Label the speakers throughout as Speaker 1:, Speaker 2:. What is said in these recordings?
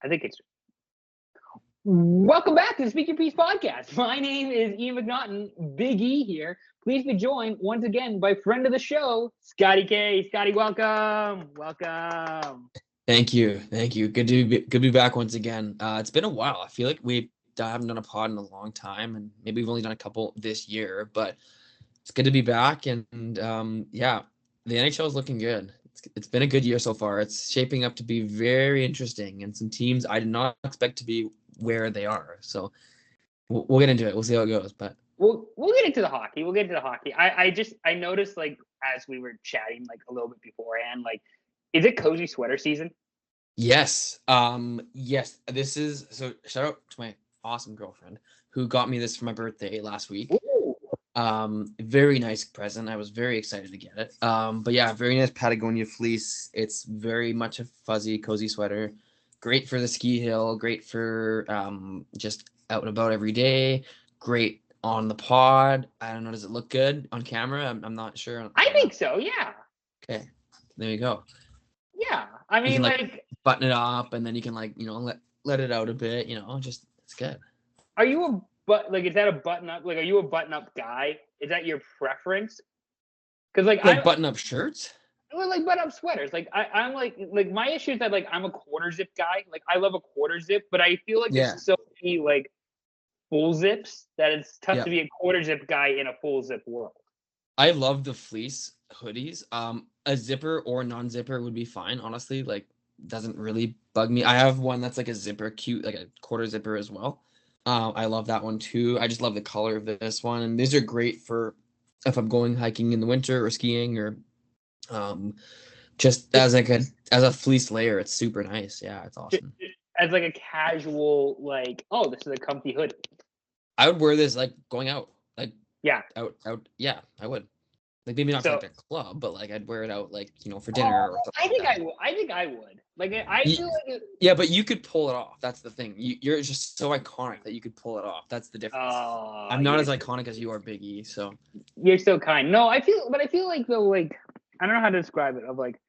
Speaker 1: I think it's. Welcome back to the Speak Your Piece podcast. My name is Ian McNaughton, Big E here. Please be joined once again by friend of the show, Scotty K. Scotty, welcome. Welcome.
Speaker 2: Thank you. Good to be back once again. It's been a while. I feel like we haven't done a pod in a long time, and maybe we've only done a couple this year, but it's good to be back. And yeah, the NHL is looking good. It's been a good year so far. It's shaping up to be very interesting, and some teams I did not expect to be where they are. So we'll get into it. We'll see how it goes. But
Speaker 1: we'll get into the hockey. I noticed, like, as we were chatting like a little bit beforehand, like, is it cozy sweater season?
Speaker 2: Yes. Yes. This is so. Shout out to my awesome girlfriend who got me this for my birthday last week.
Speaker 1: Ooh.
Speaker 2: Very nice present. I was very excited to get it. But yeah, very nice Patagonia fleece. It's very much a fuzzy, cozy sweater. Great for the ski hill. Great for just out and about every day. Great on the pod. I don't know. Does it look good on camera? I'm not sure.
Speaker 1: I think so. Yeah.
Speaker 2: Okay. There you go.
Speaker 1: Yeah. I mean,
Speaker 2: you can,
Speaker 1: like
Speaker 2: button it up, and then you can let it out a bit. Just it's good.
Speaker 1: Are you is that a button up? Like, are you a button up guy? Is that your preference? Because
Speaker 2: like button up shirts.
Speaker 1: Well, like button up sweaters. Like I'm like my issue is that, like, I'm a quarter zip guy. Like, I love a quarter zip, but I feel like there's so many like full zips that it's tough to be a quarter zip guy in a full zip world.
Speaker 2: I love the fleece hoodies. A zipper or non-zipper would be fine, honestly. Like, doesn't really bug me. I have one that's like a zipper, cute, like a quarter zipper as well. I love that one too. I just love the color of this one, and these are great for if I'm going hiking in the winter or skiing, or just as a fleece layer. It's super nice. Yeah, it's awesome.
Speaker 1: As like a casual, like, oh, this is a comfy hoodie.
Speaker 2: I would wear this like going out, like out. Yeah, I would. Like, maybe not to like a club, but like I'd wear it out, like, for dinner or something.
Speaker 1: I think I would. Like, I feel like
Speaker 2: yeah, but you could pull it off. That's the thing. You're just so iconic that you could pull it off. That's the difference. I'm not as iconic as you are, Big E. So
Speaker 1: you're so kind. No, I feel like, though, like, I don't know how to describe it. Of like,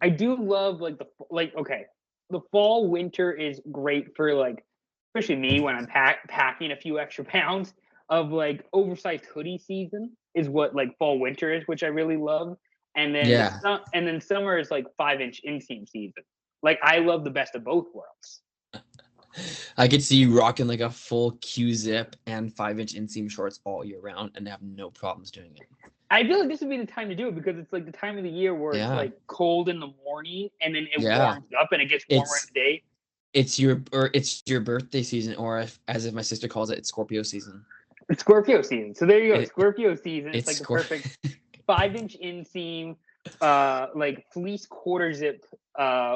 Speaker 1: I do love okay, the fall winter is great for, like, especially me when I'm packing a few extra pounds, of like oversized hoodie season is what like fall winter is, which I really love. And then summer is like 5-inch inseam season. Like, I love the best of both worlds.
Speaker 2: I could see you rocking like a full Q zip and 5-inch inseam shorts all year round and have no problems doing it.
Speaker 1: I feel like this would be the time to do it, because it's like the time of the year where it's like cold in the morning, and then it warms up and it gets warmer in the day.
Speaker 2: It's your birthday season, or as my sister calls it, it's Scorpio season.
Speaker 1: It's Scorpio season. So there you go. Scorpio season. It's like the perfect 5-inch inseam, like fleece quarter zip,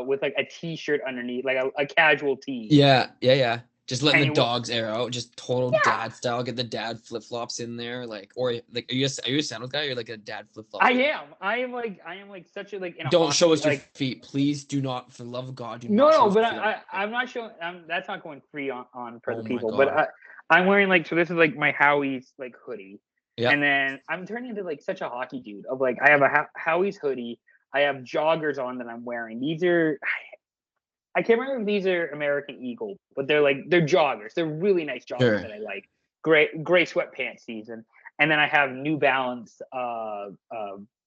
Speaker 1: with like a t-shirt underneath, like a casual tee.
Speaker 2: Yeah. Just letting the dogs air out, just total dad style. Get the dad flip flops in there, like, or like, are you a sandals guy, or like a dad flip flop?
Speaker 1: I am like such a like.
Speaker 2: Don't show us your feet, please. Do not, for the love of God, do
Speaker 1: not.
Speaker 2: No,
Speaker 1: but I'm not showing. That's not going free on for the people. But I'm wearing, like, so this is like my Howie's like hoodie. Yeah. And then I'm turning into like such a hockey dude of like, I have a Howie's hoodie. I have joggers on that I'm wearing. These are, I can't remember if these are American Eagle, but they're joggers. They're really nice joggers that I like. Gray sweatpants season. And then I have New Balance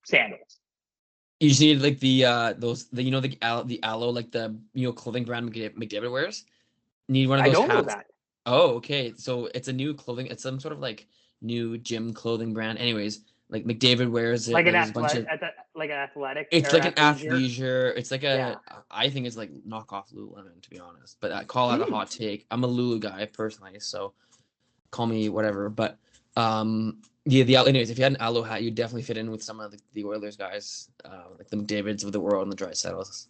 Speaker 1: sandals.
Speaker 2: You just need like the aloe, like the clothing brand McDavid wears. Need one of those hats. I don't know that. Oh, okay. So it's a new clothing. It's some sort of like new gym clothing brand. Anyways, like McDavid wears it.
Speaker 1: Like an athletic.
Speaker 2: It's like an athleisure. It's like I think it's like knockoff Lululemon, to be honest. But I call that a hot take. I'm a Lulu guy personally, so call me whatever. But anyways, if you had an aloe hat, you'd definitely fit in with some of the Oilers guys, like the McDavids of the world and the Draisaitls.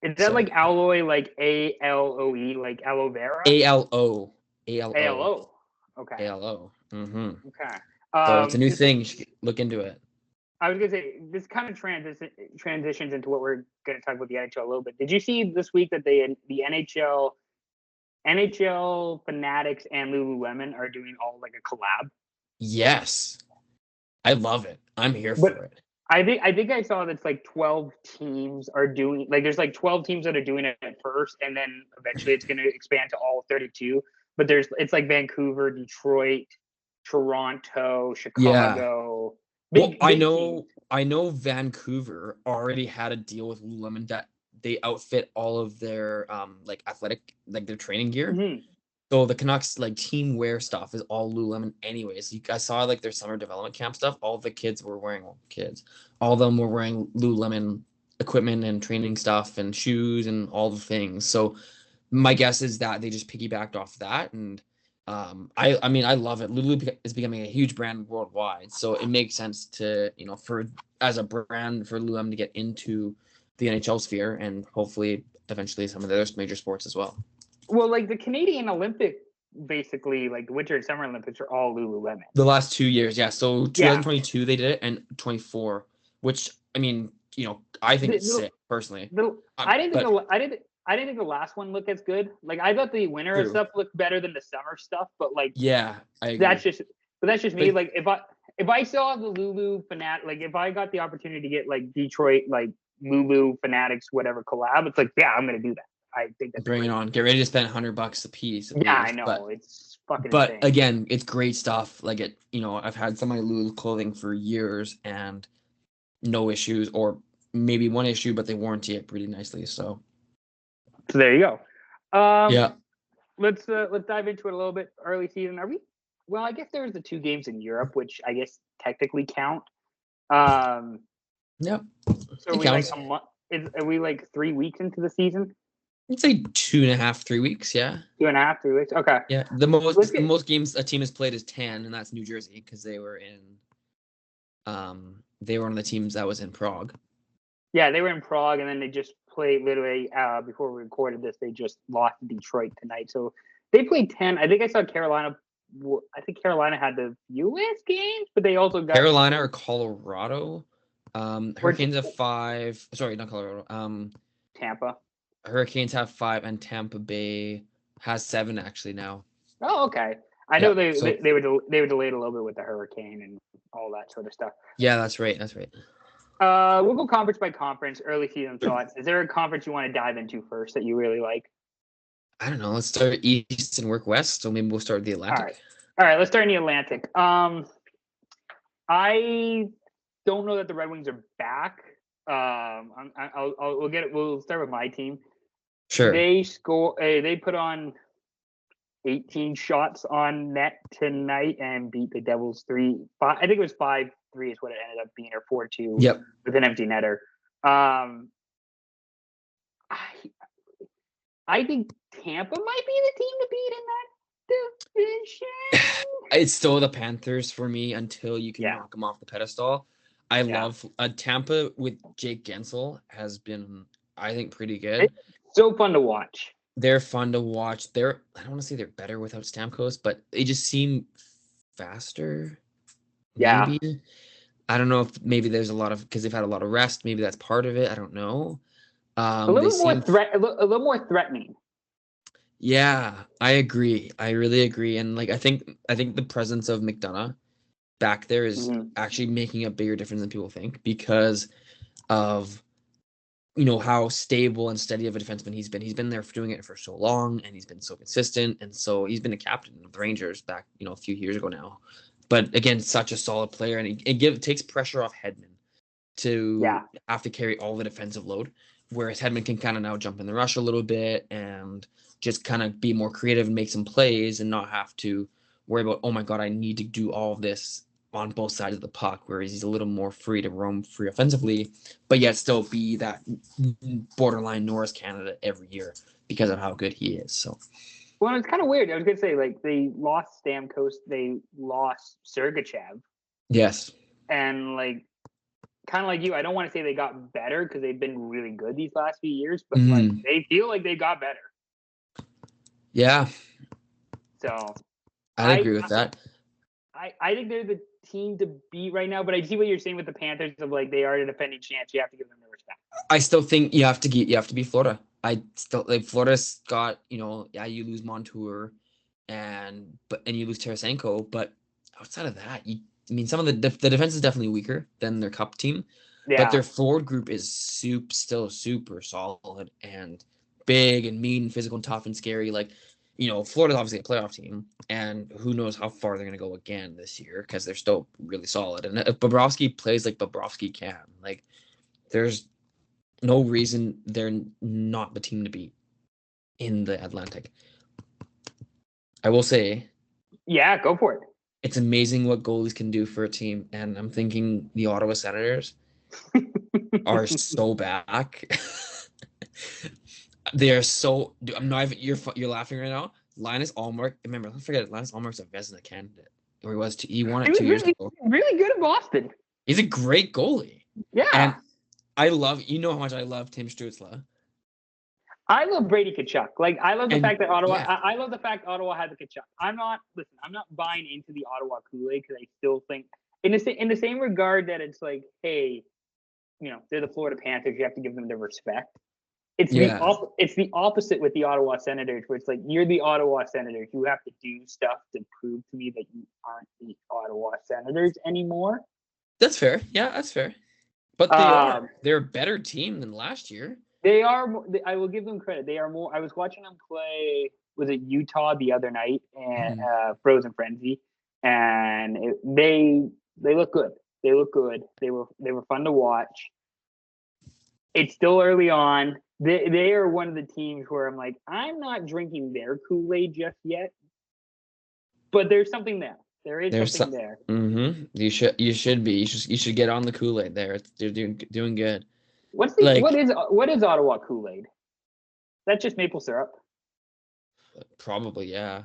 Speaker 1: Is that like alloy, like ALOE, like aloe vera?
Speaker 2: ALO.
Speaker 1: Okay.
Speaker 2: ALO. Mm-hmm.
Speaker 1: Okay.
Speaker 2: So it's a new thing. You should look into it.
Speaker 1: I was gonna say, this kind of transitions into what we're gonna talk about the NHL a little bit. Did you see this week that the NHL Fanatics and Lululemon are doing all like a collab?
Speaker 2: Yes, I love it. I'm here for it.
Speaker 1: I think I saw that's like 12 teams are doing like there's like 12 teams that are doing it at first, and then eventually it's going to expand to all 32. But it's like Vancouver, Detroit, Toronto,
Speaker 2: Yeah.
Speaker 1: Chicago,
Speaker 2: Well,
Speaker 1: big teams.
Speaker 2: I know Vancouver already had a deal with Lululemon that they outfit all of their like athletic like their training gear.
Speaker 1: Hmm.
Speaker 2: So the Canucks like team wear stuff is all Lululemon anyways. I saw like their summer development camp stuff. All the kids were wearing all of them were wearing Lululemon equipment and training stuff and shoes and all the things. So my guess is that they just piggybacked off that, and I mean I love it. Lulu is becoming a huge brand worldwide, so it makes sense to for as a brand for Lululemon to get into the NHL sphere and hopefully eventually some of the other major sports as well.
Speaker 1: Well, like the Canadian Olympic, basically, like the Winter and Summer Olympics are all Lululemon.
Speaker 2: The last 2 years, yeah. So
Speaker 1: Yeah.
Speaker 2: 2022 they did it, and 24, which I mean, I think it's sick personally.
Speaker 1: I didn't think
Speaker 2: But
Speaker 1: I didn't think the last one looked as good. Like I thought the winter
Speaker 2: true.
Speaker 1: stuff looked better than the summer stuff, but like
Speaker 2: Yeah, I agree.
Speaker 1: that's just me. Like if I saw the Lulu Fanatic, like if I got the opportunity to get like Detroit like Lulu Fanatics whatever collab, it's like yeah, I'm gonna do that. I think that's
Speaker 2: Bring it on. Get ready to spend $100 a piece.
Speaker 1: Yeah, I know. It's fucking
Speaker 2: But
Speaker 1: insane.
Speaker 2: again, it's great stuff. Like I've had some of my Lulu clothing for years and no issues, or maybe one issue, but they warranty it pretty nicely. So
Speaker 1: there you go.
Speaker 2: yeah.
Speaker 1: Let's dive into it a little bit. Early season, are we? Well, I guess there's the 2 games in Europe, which I guess technically count.
Speaker 2: Yep.
Speaker 1: So are we like a month? Are we like 3 weeks into the season?
Speaker 2: I'd say 2.5, 3 weeks. Yeah.
Speaker 1: 2.5, 3 weeks. Okay.
Speaker 2: Yeah. The most games a team has played is 10, and that's New Jersey because they were one of the teams that was in Prague.
Speaker 1: Yeah, they were in Prague, and then they just played literally before we recorded this. They just lost to Detroit tonight, so they played 10. I think I saw Carolina. I think Carolina had the U.S. games, but they also got
Speaker 2: Carolina or Colorado. Hurricanes have 5. Sorry, not Colorado.
Speaker 1: Tampa.
Speaker 2: Hurricanes have 5, and Tampa Bay has 7 actually now.
Speaker 1: Oh, okay. I know they were delayed a little bit with the hurricane and all that sort of stuff.
Speaker 2: Yeah, that's right.
Speaker 1: We'll go conference by conference. Early season thoughts. Is there a conference you want to dive into first that you really like?
Speaker 2: I don't know. Let's start East and work West. So maybe we'll start with the Atlantic.
Speaker 1: All right. Let's start in the Atlantic. I don't know that the Red Wings are back. We'll get it. We'll start with my team.
Speaker 2: Sure.
Speaker 1: They put on 18 shots on net tonight and beat the Devils 3-5. I think it was 5-3 is what it ended up being, or 4-2.
Speaker 2: Yep.
Speaker 1: With an empty netter. I think Tampa might be the team to beat in that division.
Speaker 2: It's still the Panthers for me until you can knock them off the pedestal. I love Tampa with Jake Gensel has been, I think, pretty good.
Speaker 1: It's so fun to watch.
Speaker 2: They're fun to watch. I don't want to say they're better without Stamkos, but they just seem faster. Maybe.
Speaker 1: Yeah.
Speaker 2: I don't know if maybe there's a lot of, because they've had a lot of rest. Maybe that's part of it. I don't know.
Speaker 1: A little more threatening.
Speaker 2: Yeah, I agree. I really agree. And like I think the presence of McDonough back there is actually making a bigger difference than people think, because of how stable and steady of a defenseman he's been. He's been there for doing it for so long, and he's been so consistent, and so he's been a captain of the Rangers back a few years ago now. But again, such a solid player, and it takes pressure off Hedman to have to carry all the defensive load, whereas Hedman can kind of now jump in the rush a little bit and just kind of be more creative and make some plays and not have to worry about, oh my God, I need to do all of this on both sides of the puck, whereas he's a little more free to roam free offensively, but yet still be that borderline Norris Canada every year because of how good he is. So,
Speaker 1: well, it's kind of weird. I was going to say, like, they lost Stamkos, they lost Sergachev.
Speaker 2: Yes.
Speaker 1: And, like, kind of like you, I don't want to say they got better because they've been really good these last few years, but like they feel like they got better.
Speaker 2: Yeah.
Speaker 1: So
Speaker 2: I agree with that.
Speaker 1: I think they're the team to beat right now, but I see what you're saying with the Panthers of like they are a defending champs. You have to give them the respect.
Speaker 2: I still think you have to beat Florida. I still like Florida's got, you lose Montour and you lose Tarasenko, but outside of that, I mean, some of the defense is definitely weaker than their cup team, but
Speaker 1: Yeah.
Speaker 2: their forward group is still super solid and big and mean and physical and tough and scary. Like, Florida's obviously a playoff team, and who knows how far they're going to go again this year because they're still really solid. And if Bobrovsky plays like Bobrovsky can, like, there's no reason they're not the team to beat in the Atlantic. I will say,
Speaker 1: Yeah, go for it.
Speaker 2: it's amazing what goalies can do for a team, and I'm thinking the Ottawa Senators are so back. They are so. I'm not even. You're laughing right now. Linus Allmark. Remember, don't forget, Linus Allmark's a Vezina candidate, or he was. He won
Speaker 1: He
Speaker 2: it
Speaker 1: was
Speaker 2: 2 years
Speaker 1: really,
Speaker 2: ago.
Speaker 1: really good at Boston.
Speaker 2: He's a great goalie, and
Speaker 1: Yeah.
Speaker 2: I love. You know how much I love Tim Stützle.
Speaker 1: I love Brady Tkachuk. Like, I love the
Speaker 2: And
Speaker 1: fact that Ottawa.
Speaker 2: yeah,
Speaker 1: I love the fact Ottawa has a Tkachuk. I'm not buying into the Ottawa Kool-Aid because I still think, in the same regard that it's like, hey, they're the Florida Panthers. You have to give them their respect.
Speaker 2: yeah,
Speaker 1: It's the opposite with the Ottawa Senators, where it's like, you're the Ottawa Senators. You have to do stuff to prove to me that you aren't the Ottawa Senators anymore.
Speaker 2: that's fair. Yeah, that's fair. But they are. They're a better team than last year.
Speaker 1: They are. I will give them credit. They are more. I was watching them play. Was it Utah the other night and Frozen Frenzy, and they look good. They look good. They were fun to watch. It's still early on. They are one of the teams where I'm like, I'm not drinking their Kool-Aid just yet, but there's something there. There is something there.
Speaker 2: Mm-hmm. You should be. You should get on the Kool-Aid there. They're doing good.
Speaker 1: What is Ottawa Kool-Aid? That's just maple syrup.
Speaker 2: Probably, yeah.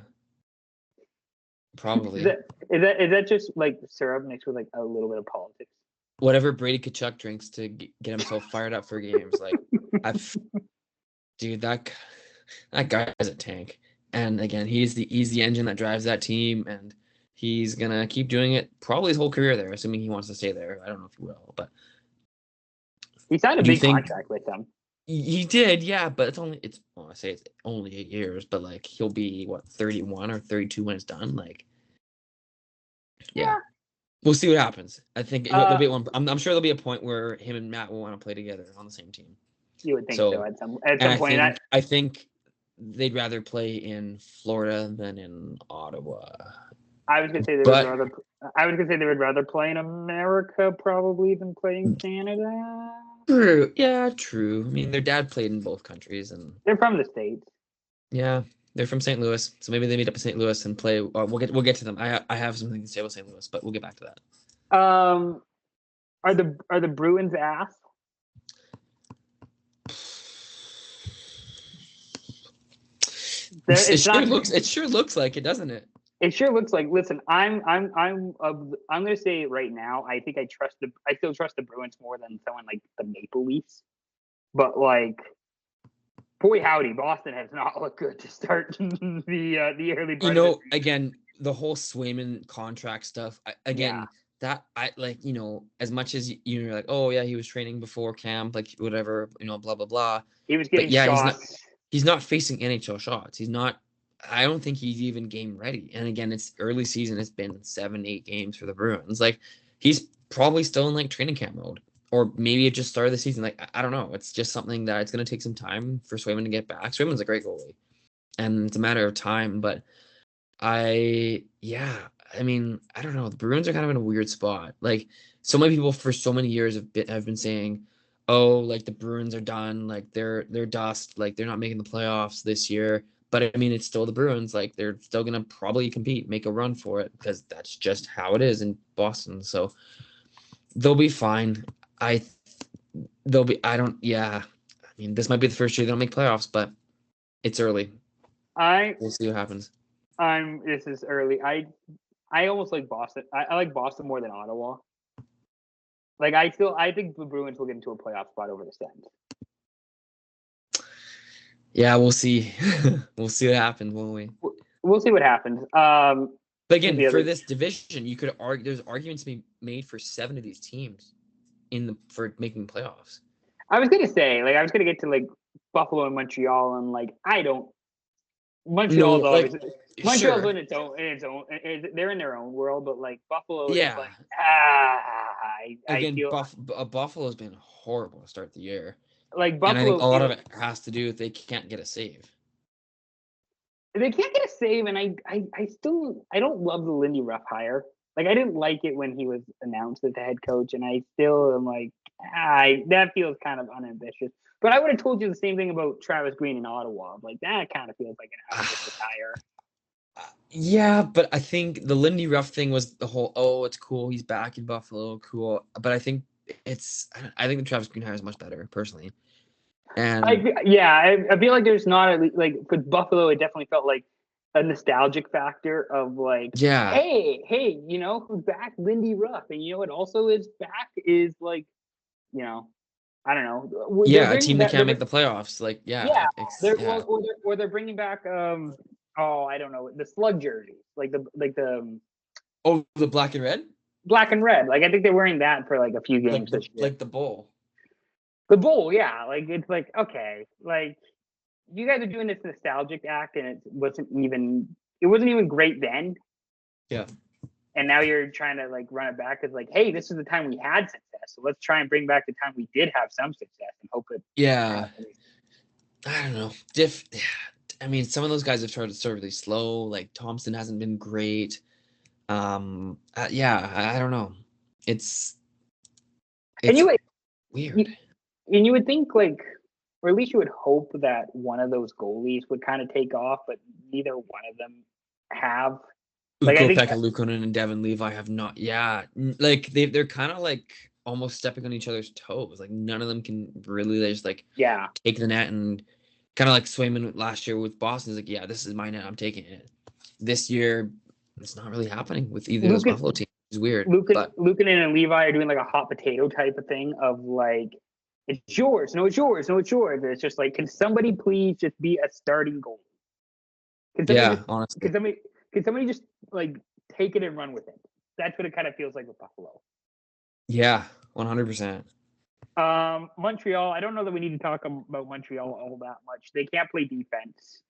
Speaker 1: Is
Speaker 2: Probably.
Speaker 1: that just like syrup mixed with like a little bit of politics?
Speaker 2: Whatever Brady Tkachuk drinks to get himself fired up for games. Like, dude, that guy is a tank. And again, he's the engine that drives that team, and he's gonna keep doing it probably his whole career there, assuming he wants to stay there. I don't know if he will, but
Speaker 1: he signed a big contract with them.
Speaker 2: He did, yeah, but I say it's only 8 years, but like he'll be 31 or 32 when it's done. Like, yeah. We'll see what happens. I think there'll be one. I'm sure there'll be a point where him and Matt will want to play together on the same team.
Speaker 1: You would think so at some point.
Speaker 2: I think they'd rather play in Florida than in Ottawa.
Speaker 1: I was gonna say they would rather play in America probably than play in Canada.
Speaker 2: True. Yeah, true. I mean, their dad played in both countries, and
Speaker 1: they're from the States.
Speaker 2: Yeah, they're from St. Louis, so maybe they meet up in St. Louis and play. We'll get to them. I have something to say about St. Louis, but we'll get back to that.
Speaker 1: Are the Bruins ass?
Speaker 2: It sure looks like it, doesn't it?
Speaker 1: It sure looks like. Listen, I'm going to say it right now. I think I still trust the Bruins more than someone like the Maple Leafs. But like, boy howdy, Boston has not looked good to start the early part.
Speaker 2: Again, the whole Swayman contract stuff. That I like. As much as you're like, oh yeah, he was training before camp, like whatever, blah blah blah.
Speaker 1: He was getting shots.
Speaker 2: He's not facing NHL shots. He's not. I don't think he's even game ready. And again, it's early season. It's been 7-8 games for the Bruins. Like, he's probably still in like training camp mode, or maybe it just started the season. Like, I don't know. It's just something that it's going to take some time for Swayman to get back. Swayman's a great goalie, and it's a matter of time. But I mean, I don't know. The Bruins are kind of in a weird spot. Like, so many people for so many years have been saying, oh, like the Bruins are done. Like they're dust. Like they're not making the playoffs this year. But I mean, it's still the Bruins. Like they're still gonna probably compete, make a run for it, because that's just how it is in Boston. So they'll be fine. I mean, this might be the first year they don't make playoffs, but it's early. We'll see what happens.
Speaker 1: This is early. I almost like Boston. I like Boston more than Ottawa. Like I think the Bruins will get into a playoff spot over the Sens.
Speaker 2: Yeah, we'll see. We'll see what happens, won't we?
Speaker 1: We'll see what happens.
Speaker 2: But again, for this division, you could argue there's arguments to be made for 7 of these teams for making playoffs.
Speaker 1: I was gonna get to like Buffalo and Montreal, and like I don't Montreal's
Speaker 2: No, like
Speaker 1: obviously Montreal's
Speaker 2: sure,
Speaker 1: in its own. They're in their own world, but like Buffalo is
Speaker 2: yeah.
Speaker 1: like I
Speaker 2: Again,
Speaker 1: feel
Speaker 2: Buffalo's been horrible to start the year,
Speaker 1: like
Speaker 2: and I think
Speaker 1: Buffalo
Speaker 2: a lot of
Speaker 1: feels
Speaker 2: it has to do with they can't get a save.
Speaker 1: they can't get a save, and I still I don't love the Lindy Ruff hire. Like I didn't like it when he was announced as the head coach, and I still am like, that feels kind of unambitious. But I would have told you the same thing about Travis Green in Ottawa. Like that kind of feels like an unambitious hire.
Speaker 2: Yeah, but I think the Lindy Ruff thing was the whole, oh, it's cool, he's back in Buffalo, cool. But I think I think the Travis Green hire is much better personally. And
Speaker 1: I feel like there's not like for Buffalo, it definitely felt like a nostalgic factor of like,
Speaker 2: yeah,
Speaker 1: hey, who's back? Lindy Ruff, and what also is back is like, I don't know, they're
Speaker 2: yeah, a
Speaker 1: bringing
Speaker 2: team that
Speaker 1: back,
Speaker 2: can't make the playoffs, like
Speaker 1: yeah,
Speaker 2: yeah.
Speaker 1: they're bringing back oh I don't know the slug jerseys like the
Speaker 2: Oh, the black and red,
Speaker 1: black and red, like I think they're wearing that for like a few games this year.
Speaker 2: like the bowl.
Speaker 1: The bowl, yeah, like it's like okay, like you guys are doing this nostalgic act, and it wasn't even great then,
Speaker 2: Yeah,
Speaker 1: and now you're trying to like run it back as like, hey, this is the time we had success, so let's try and bring back the time we did have some success and hope it.
Speaker 2: yeah. I don't know. I mean, some of those guys have started to start really slow. Like Thompson hasn't been great. Yeah, I don't know. It's
Speaker 1: And
Speaker 2: it's weird.
Speaker 1: you would think like, or at least you would hope that one of those goalies would kind of take off, but neither one of them have. Like I
Speaker 2: Ukko
Speaker 1: think,
Speaker 2: Pekka Luukkonen and Devin Levi have not. Yeah, like they're kind of like almost stepping on each other's toes. Like none of them can really just like
Speaker 1: yeah,
Speaker 2: take the net, and kind of like Swayman last year with Boston is like, yeah, this is my net, I'm taking it. This year, it's not really happening with either of those
Speaker 1: Lucan,
Speaker 2: Buffalo teams. It's weird,
Speaker 1: Lucan,
Speaker 2: but
Speaker 1: Lukanen and Levi are doing like a hot potato type of thing of like, it's yours, no, it's yours, no, it's yours. And it's just like, can somebody please just be a starting goalie? Can somebody
Speaker 2: yeah,
Speaker 1: just,
Speaker 2: honestly,
Speaker 1: can somebody just like take it and run with it? That's what it kind of feels like with Buffalo.
Speaker 2: yeah, 100%.
Speaker 1: Montreal, I don't know that we need to talk about Montreal all that much. They can't play defense.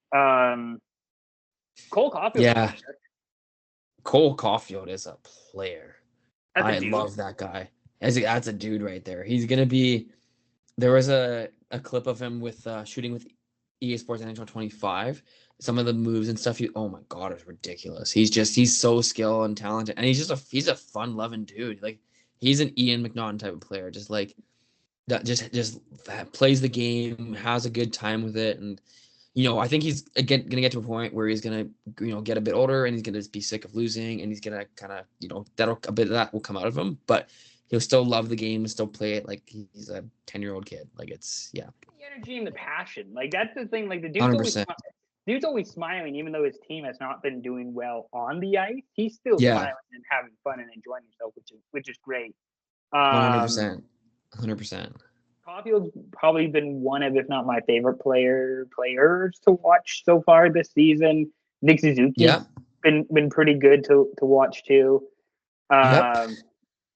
Speaker 1: Cole Caulfield.
Speaker 2: Yeah, Cole Caulfield is a player.
Speaker 1: That's a
Speaker 2: I
Speaker 1: dude.
Speaker 2: love that guy. That's a dude right there. He's gonna be. There was a clip of him with shooting with EA Sports NHL 25. Some of the moves and stuff. Oh my god, it's ridiculous. He's so skilled and talented, and he's a fun loving dude. Like he's an Ian McNaughton type of player. Just like that, just plays the game, has a good time with it, and I think he's again gonna get to a point where he's gonna get a bit older, and he's gonna be sick of losing, and he's gonna kind of that'll a bit of that will come out of him, but he'll still love the game and still play it like he's a 10-year-old kid. Like it's
Speaker 1: The energy and the passion, like that's the thing. Like the
Speaker 2: 100%.
Speaker 1: dude's always smiling, even though his team has not been doing well on the ice. He's still
Speaker 2: Yeah,
Speaker 1: smiling and having fun and enjoying himself, which is great.
Speaker 2: 100%, 100%.
Speaker 1: Caulfield's probably been one of, if not my favorite players to watch so far this season. Nick Suzuki's
Speaker 2: Yeah,
Speaker 1: been pretty good to watch too.
Speaker 2: yep.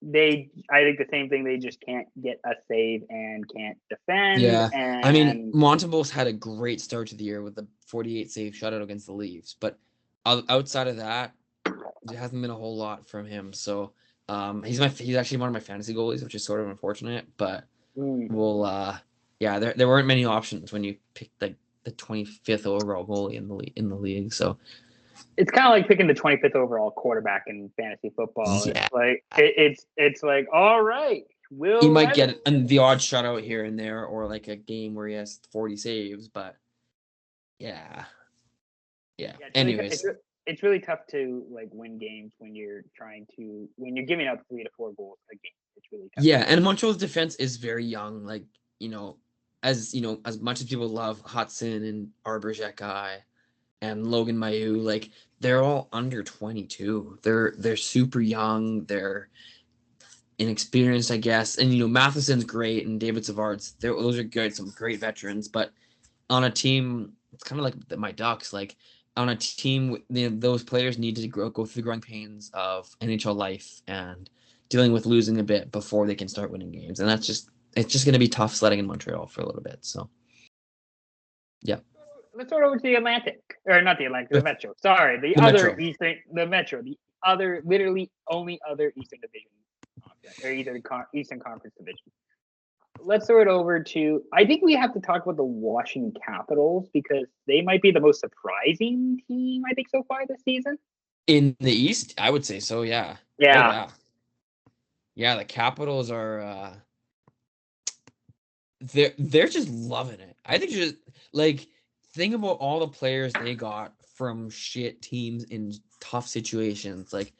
Speaker 1: I think the same thing. They just can't get a save and can't defend.
Speaker 2: Yeah, I mean,
Speaker 1: And
Speaker 2: Montembeault's had a great start to the year with the 48 save shutout against the Leafs, but outside of that, there hasn't been a whole lot from him. So, he's actually one of my fantasy goalies, which is sort of unfortunate, but yeah, there weren't many options when you picked like the 25th overall goalie in the league. So
Speaker 1: it's kind of like picking the 25th overall quarterback in fantasy football.
Speaker 2: yeah,
Speaker 1: It's like it's like, all right,
Speaker 2: he
Speaker 1: Will
Speaker 2: might
Speaker 1: Levis.
Speaker 2: get the odd shutout here and there, or like a game where he has 40 saves, but yeah. Anyways,
Speaker 1: It's really tough to like win games when you're giving up 3 to 4 goals a game. It's really tough.
Speaker 2: yeah, and Montreal's defense is very young. Like as much as people love Hudson and Arbor Xhekaj and Logan Mailloux, like they're all under 22. They're super young. They're inexperienced, I guess. And Matheson's great, and David Savard's. Those are good, some great veterans. But on a team, it's kind of like my Ducks. Like on a team, those players need to go through the growing pains of NHL life and dealing with losing a bit before they can start winning games. And it's just going to be tough sledding in Montreal for a little bit. So, yeah.
Speaker 1: Let's throw it over to the Atlantic. or not the Atlantic, the Metro. Sorry, the
Speaker 2: Metro.
Speaker 1: the Metro, the other, literally only other Eastern Division, or either the Eastern Conference Division. Let's throw it over to. I think we have to talk about the Washington Capitals because they might be the most surprising team I think so far this season.
Speaker 2: In the East, I would say so. Yeah.
Speaker 1: Yeah.
Speaker 2: Oh, yeah. Yeah, the Capitals are. They're just loving it. I think just like think about all the players they got from shit teams in tough situations. Like,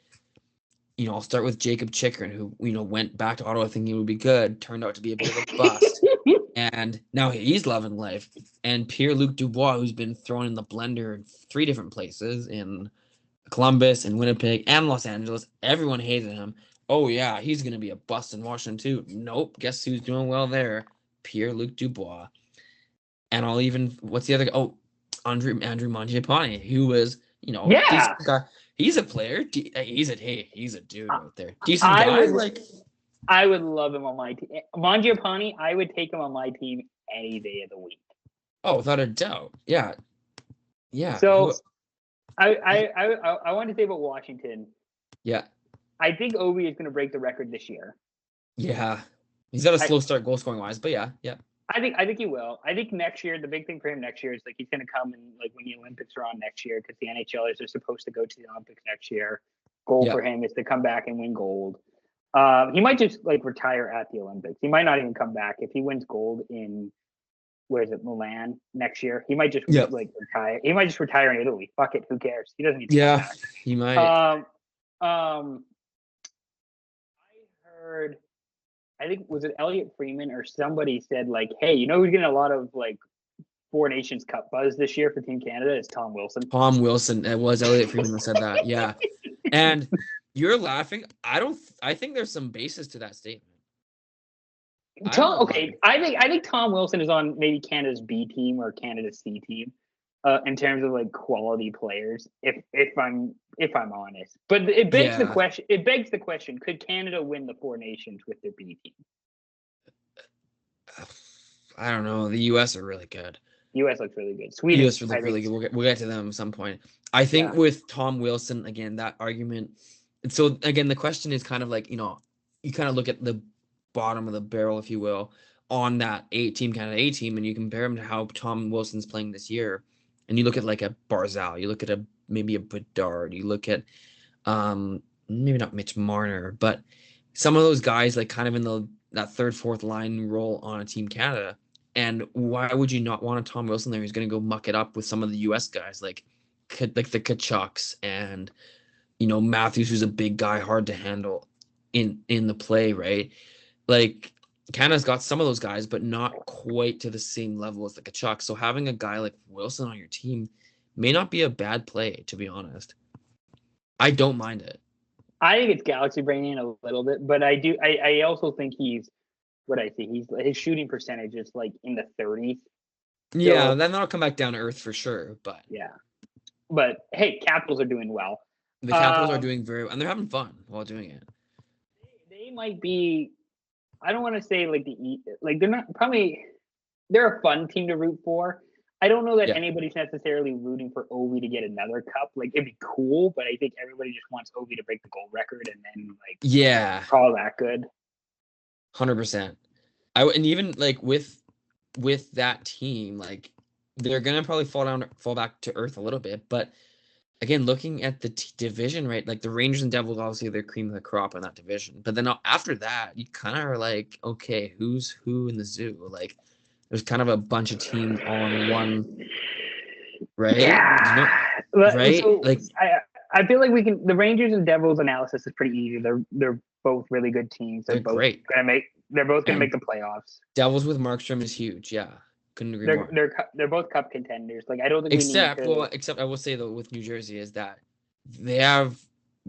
Speaker 2: I'll start with Jacob Chikrin, who went back to Ottawa thinking he would be good, turned out to be a bit of a bust, and now he's loving life. And Pierre-Luc Dubois, who's been thrown in the blender in 3 different places in Columbus and Winnipeg and Los Angeles. Everyone hated him. Oh yeah, he's gonna be a bust in Washington too. Nope. Guess who's doing well there? Pierre-Luc Dubois. And I'll even what's the other guy? Oh, Andrew Mangiapane, who was, decent guy. He's a player. He's a dude right there. Decent guy.
Speaker 1: I would love him on my team. Mangiapane, I would take him on my team any day of the week.
Speaker 2: Oh, without a doubt. Yeah. Yeah.
Speaker 1: So I want to say about Washington.
Speaker 2: Yeah.
Speaker 1: I think Ovi is going to break the record this year.
Speaker 2: Yeah. He's got a slow start goal scoring wise, but yeah.
Speaker 1: I think he will. I think next year, the big thing for him next year is like he's going to come and like when the Olympics are on next year, because the NHLers are supposed to go to the Olympics next year. Goal for him is to come back and win gold. He might just like retire at the Olympics. He might not even come back if he wins gold in Milan next year. He might just like retire. He might just retire in Italy. Fuck it, who cares? He doesn't need to come back.
Speaker 2: He might.
Speaker 1: I heard. I think was it Elliot Freeman or somebody said like, hey, who's getting a lot of like Four Nations Cup buzz this year for Team Canada is Tom Wilson.
Speaker 2: Tom Wilson. It was Elliot Freeman that said that. Yeah. And you're laughing. I think there's some basis to that statement.
Speaker 1: I think Tom Wilson is on maybe Canada's B team or Canada's C team, in terms of like quality players. If I'm honest, but it begs the question. It begs the question: could Canada win the Four Nations with their B team?
Speaker 2: I don't know. The U.S. are really good.
Speaker 1: U.S. looks really good. Sweden
Speaker 2: U.S. looks really good. We'll get to them at some point. I think with Tom Wilson again, that argument. So again, the question is kind of like you kind of look at the bottom of the barrel, if you will, on that Canada A team, and you compare him to how Tom Wilson's playing this year, and you look at like a Barzal, you look at maybe a Bedard, you look at maybe not Mitch Marner, but some of those guys like kind of in that third, fourth line role on a Team Canada. And why would you not want a Tom Wilson there who's going to go muck it up with some of the U.S. guys like the Kachucks and Matthews, who's a big guy, hard to handle in the play, right? Like Canada's got some of those guys, but not quite to the same level as the Kachucks. So having a guy like Wilson on your team may not be a bad play, to be honest. I don't mind it.
Speaker 1: I think it's galaxy braining a little bit, but I also think he's his shooting percentage is like in the 30s.
Speaker 2: Yeah, then that'll come back down to earth for sure. But
Speaker 1: but hey, Capitals are doing well.
Speaker 2: The Capitals are doing very well, and they're having fun while doing it.
Speaker 1: They might be. I don't want to say they're not probably. They're a fun team to root for. I don't know that anybody's necessarily rooting for Ovi to get another cup. Like it'd be cool, but I think everybody just wants Ovi to break the goal record and then call that good.
Speaker 2: 100%. And even like with that team, like they're gonna probably fall back to earth a little bit. But again, looking at the division, right? Like the Rangers and Devils, obviously they're cream of the crop in that division. But then after that, you kind of are like, okay, who's who in the zoo? Like there's kind of a bunch of teams all in one, right?
Speaker 1: Yeah.
Speaker 2: Right?
Speaker 1: So I feel like the Rangers and Devils analysis is pretty easy. They're both really good teams. They're both
Speaker 2: great.
Speaker 1: They're both gonna make the playoffs.
Speaker 2: Devils with Markstrom is huge. Yeah, couldn't agree more.
Speaker 1: They're both cup contenders. Like I don't think
Speaker 2: except I will say though with New Jersey is that they have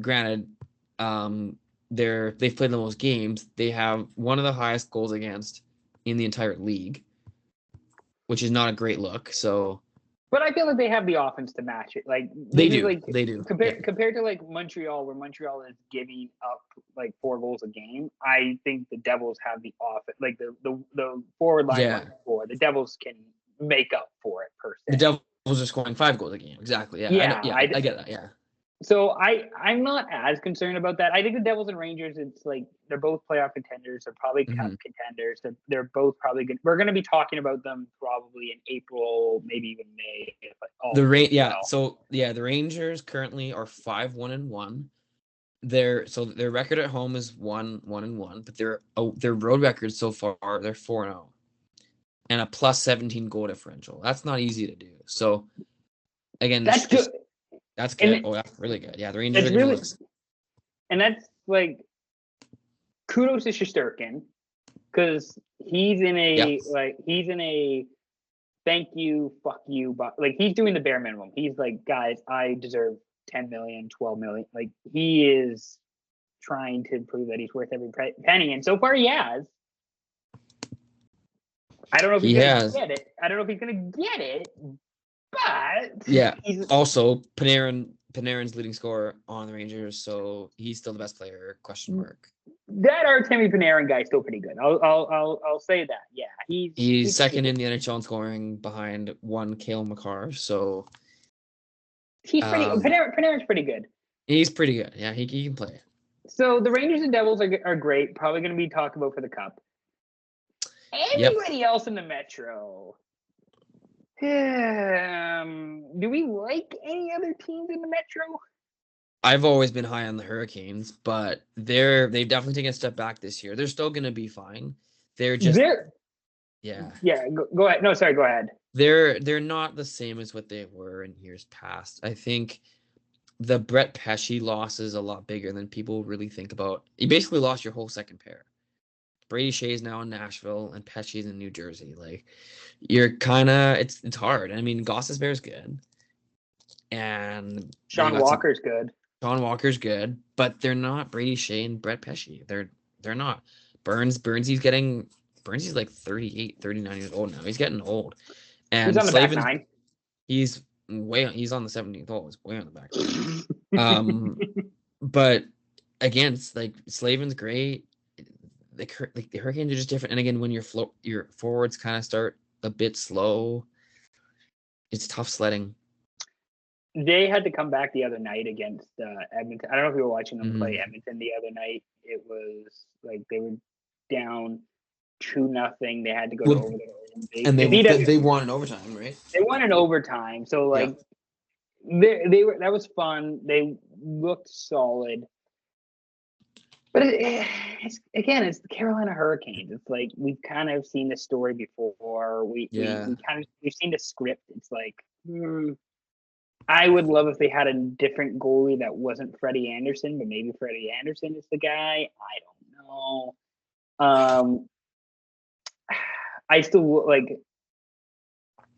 Speaker 2: granted they've played the most games. They have one of the highest goals against in the entire league, which is not a great look. So.
Speaker 1: But I feel like they have the offense to match it. Like
Speaker 2: they do.
Speaker 1: Compared to like Montreal, where Montreal is giving up like 4 goals a game, I think the Devils have the offense, like the forward line. The Devils can make up for it per se.
Speaker 2: The Devils are scoring 5 goals a game. Exactly. Yeah.
Speaker 1: Yeah,
Speaker 2: I get that. Yeah.
Speaker 1: So I'm not as concerned about that. I think the Devils and Rangers, it's like they're both playoff contenders. They're probably cup contenders. They're both probably good. We're going to be talking about them probably in April, maybe even May.
Speaker 2: The Rangers currently are 5-1-1. Their record at home is 1-1-1, but their road record so far, they're 4-0 and a plus 17 goal differential. That's not easy to do. So again,
Speaker 1: that's good.
Speaker 2: That's good. That's really good. Yeah, the Rangers are
Speaker 1: really, and that's like kudos to Shesterkin because he's in a thank you, fuck you, but like he's doing the bare minimum. He's like, guys, I deserve 10 million, 12 million. Like he is trying to prove that he's worth every penny, and so far he has. I don't know if he's gonna get it. I don't know if he's gonna get it, but
Speaker 2: yeah. Also, Panarin's leading scorer on the Rangers, so he's still the best player. Question mark.
Speaker 1: That Artemi Panarin guy is still pretty good. I'll say that. Yeah,
Speaker 2: he's second in the NHL in scoring behind one Cale Makar. So
Speaker 1: he's pretty. Panarin's pretty good.
Speaker 2: He's pretty good. Yeah, he can play.
Speaker 1: So the Rangers and Devils are great. Probably going to be talked about for the Cup. Everybody else in the Metro. Do we like any other teams in the Metro?
Speaker 2: I've always been high on the Hurricanes, but they've definitely taken a step back this year. They're still going to be fine. Go ahead.
Speaker 1: No, sorry, go ahead.
Speaker 2: They're not the same as what they were in years past. I think the Brett Pesce loss is a lot bigger than people really think about. You basically lost your whole second pair. Brady Shea's now in Nashville and Pesce's in New Jersey. Like, you're kind of it's hard. I mean, Gostisbehere's good, and
Speaker 1: Sean Walker's good.
Speaker 2: Sean Walker's good, but they're not Brady Shea and Brett Pesce. They're not. Burnsy's like 38, 39 years old now. He's getting old. And
Speaker 1: he's on the back nine.
Speaker 2: He's on the 17th hole. He's way on the back nine. But again, like Slavin's great. The Hurricanes are just different. And again, when your forwards kind of start a bit slow, it's tough sledding.
Speaker 1: They had to come back the other night against Edmonton. I don't know if you were watching them play Edmonton the other night. It was like they were down 2-0. They had to go to overtime.
Speaker 2: And they won in overtime, right?
Speaker 1: They won in overtime. So like that was fun. They looked solid. But it's the Carolina Hurricanes. It's like we've kind of seen this story before. We've seen the script. It's like I would love if they had a different goalie that wasn't Freddie Anderson, but maybe Freddie Anderson is the guy. I don't know. I still like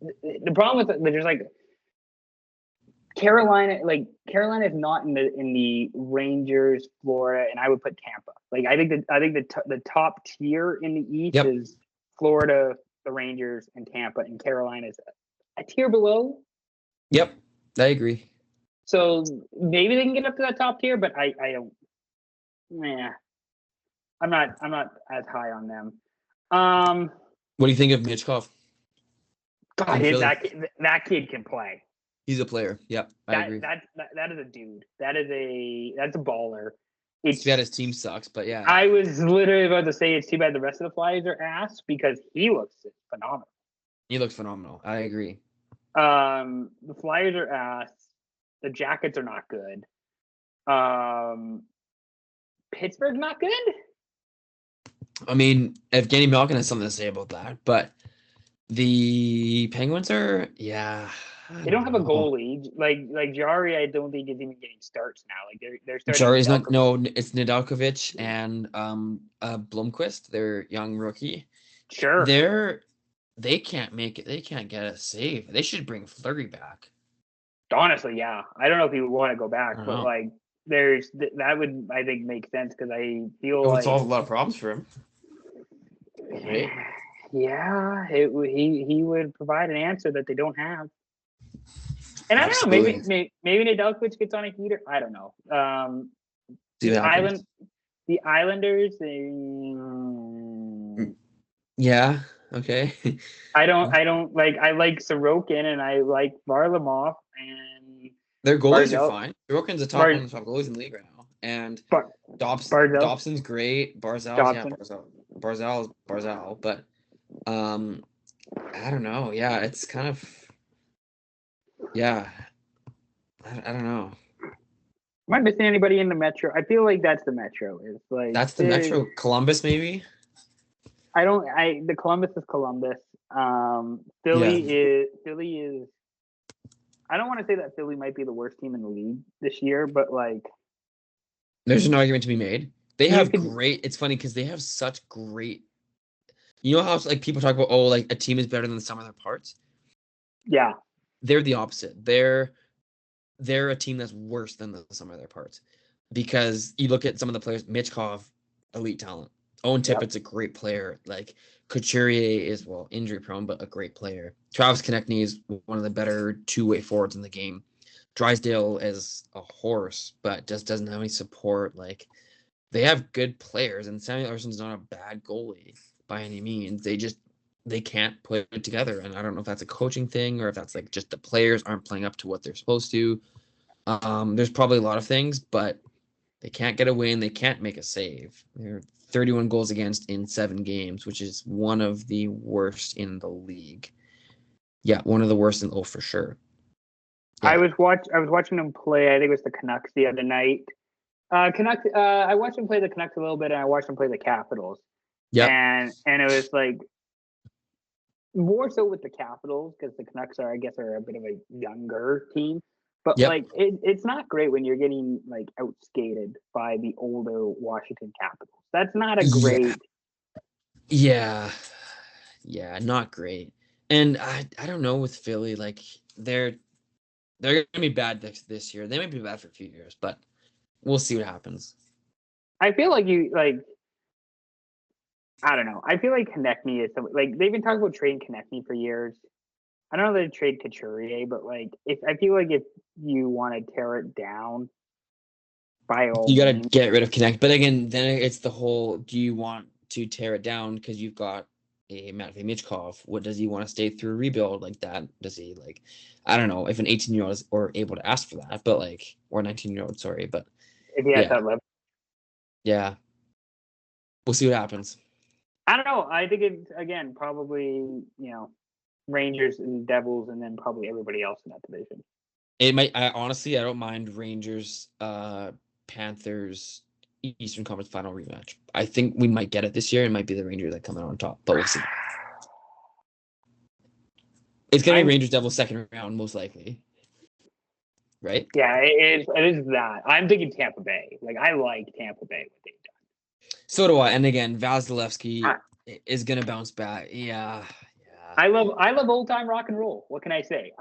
Speaker 1: the problem with there's like Carolina. Like Carolina is not in the Rangers, Florida, and I would put Tampa. Like I think the top tier in the East is Florida, the Rangers, and Tampa, and Carolina is a tier below.
Speaker 2: Yep. I agree.
Speaker 1: So maybe they can get up to that top tier, but I don't. I'm not as high on them.
Speaker 2: What do you think of Michkov?
Speaker 1: God, that kid can play.
Speaker 2: He's a player. Yep, I agree.
Speaker 1: That is a dude. That's a baller.
Speaker 2: It's too bad his team sucks, but yeah.
Speaker 1: I was literally about to say it's too bad the rest of the Flyers are ass because he looks phenomenal.
Speaker 2: He looks phenomenal. I agree.
Speaker 1: The Flyers are ass. The Jackets are not good. Pittsburgh's not good.
Speaker 2: I mean, Evgeny Malkin has something to say about that, but the Penguins are,
Speaker 1: they don't have a goalie. Like Jari, I don't think is even getting starts now. Like they're starting.
Speaker 2: Jari's not. No, it's Nedeljkovic and Blomqvist, their young rookie.
Speaker 1: Sure.
Speaker 2: They can't make it. They can't get a save. They should bring Fleury back.
Speaker 1: Honestly, yeah. I don't know if he would want to go back, but like, that would, I think, make sense because I feel like
Speaker 2: it would solve a lot of problems for him. Right?
Speaker 1: Yeah, he would provide an answer that they don't have. And I don't know, maybe Nedeljkovic gets on a heater. I don't know. The Islanders.
Speaker 2: Yeah. Okay.
Speaker 1: I don't like. I like Sorokin and I like Varlamov and
Speaker 2: Their goalies are
Speaker 1: Barzell.
Speaker 2: fine. Sorokin's one of the top goalies in the league right now, and
Speaker 1: Bar, Barzell,
Speaker 2: Dobson's great.
Speaker 1: Dobson.
Speaker 2: Barzell, but I don't know. Yeah, it's kind of yeah. I don't know.
Speaker 1: Am I missing anybody in the Metro? I feel like that's the Metro. Is like
Speaker 2: That's the Metro. Columbus, maybe.
Speaker 1: I don't. The Columbus is Columbus. Philly is. I don't want to say that Philly might be the worst team in the league this year, but like,
Speaker 2: there's an argument to be made. They have
Speaker 1: could,
Speaker 2: great. It's funny because they have such great. You know how like people talk about like a team is better than the sum of their parts.
Speaker 1: Yeah,
Speaker 2: they're the opposite. They're a team that's worse than the sum of their parts, because you look at some of the players. Michkov, elite talent. Owen Tippett's a great player. Like Couturier is injury prone, but a great player. Travis Konechny is one of the better two-way forwards in the game. Drysdale is a horse, but just doesn't have any support. Like they have good players, and Samuel Erson's not a bad goalie by any means. They can't put it together, and I don't know if that's a coaching thing or if that's like just the players aren't playing up to what they're supposed to. There's probably a lot of things, but they can't get a win. They can't make a save. They're 31 goals against in 7 games, which is one of the worst in the league. Yeah, one of the worst for sure.
Speaker 1: Yeah. I was watching them play. I think it was the Canucks the other night. Canucks. I watched them play the Canucks a little bit, and I watched them play the Capitals. Yeah, and it was like more so with the Capitals because the Canucks are a bit of a younger team. But like it's not great when you're getting like outskated by the older Washington Capitals. That's not a great.
Speaker 2: Yeah, not great. And I don't know with Philly, like they're gonna be bad this year. They might be bad for a few years, but we'll see what happens.
Speaker 1: I feel like I don't know. I feel like Konechny is like they've been talking about trading Konechny for years. I don't know that they trade Couturier, but like I feel like if you want to tear it down, by all
Speaker 2: you got to
Speaker 1: means.
Speaker 2: get rid of Connect. But again, then it's the whole: do you want to tear it down because you've got a Matvei Michkov? What does he want to stay through a rebuild like that? Does he like? I don't know if an 18-year-old is able to ask for that, but like, or 19-year-old, sorry, but
Speaker 1: if he has that level,
Speaker 2: yeah, we'll see what happens.
Speaker 1: I don't know. I think it's again probably Rangers and Devils, and then probably everybody else in that division.
Speaker 2: It might. I don't mind Rangers, Panthers, Eastern Conference Final rematch. I think we might get it this year. It might be the Rangers that come out on top, but we'll see. It's gonna be Rangers Devils second round, most likely. Right?
Speaker 1: Yeah, it is that. I'm thinking Tampa Bay. Like I like Tampa Bay what they've done.
Speaker 2: So do I. And again, Vasilevsky is gonna bounce back. Yeah.
Speaker 1: I love old time rock and roll. What can I say?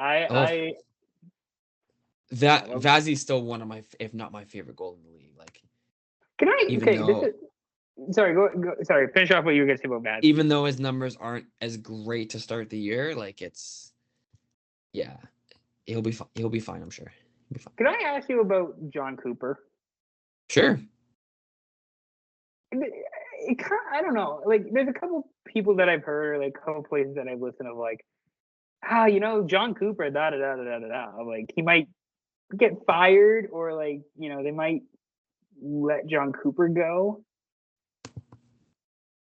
Speaker 2: Vazzy's still one of my, if not my favorite goal in the league. Like,
Speaker 1: can I? Sorry, go. Sorry, finish off what you were gonna say about Vazzy.
Speaker 2: Even though his numbers aren't as great to start the year, like he'll be fine. He'll be fine. I'm sure. He'll be fine.
Speaker 1: Can I ask you about John Cooper?
Speaker 2: Sure.
Speaker 1: I don't know. Like, there's a couple people that I've heard, or like a couple places that I've listened of, like, John Cooper, da da da da da da. Like, he might get fired, or like, they might let John Cooper go.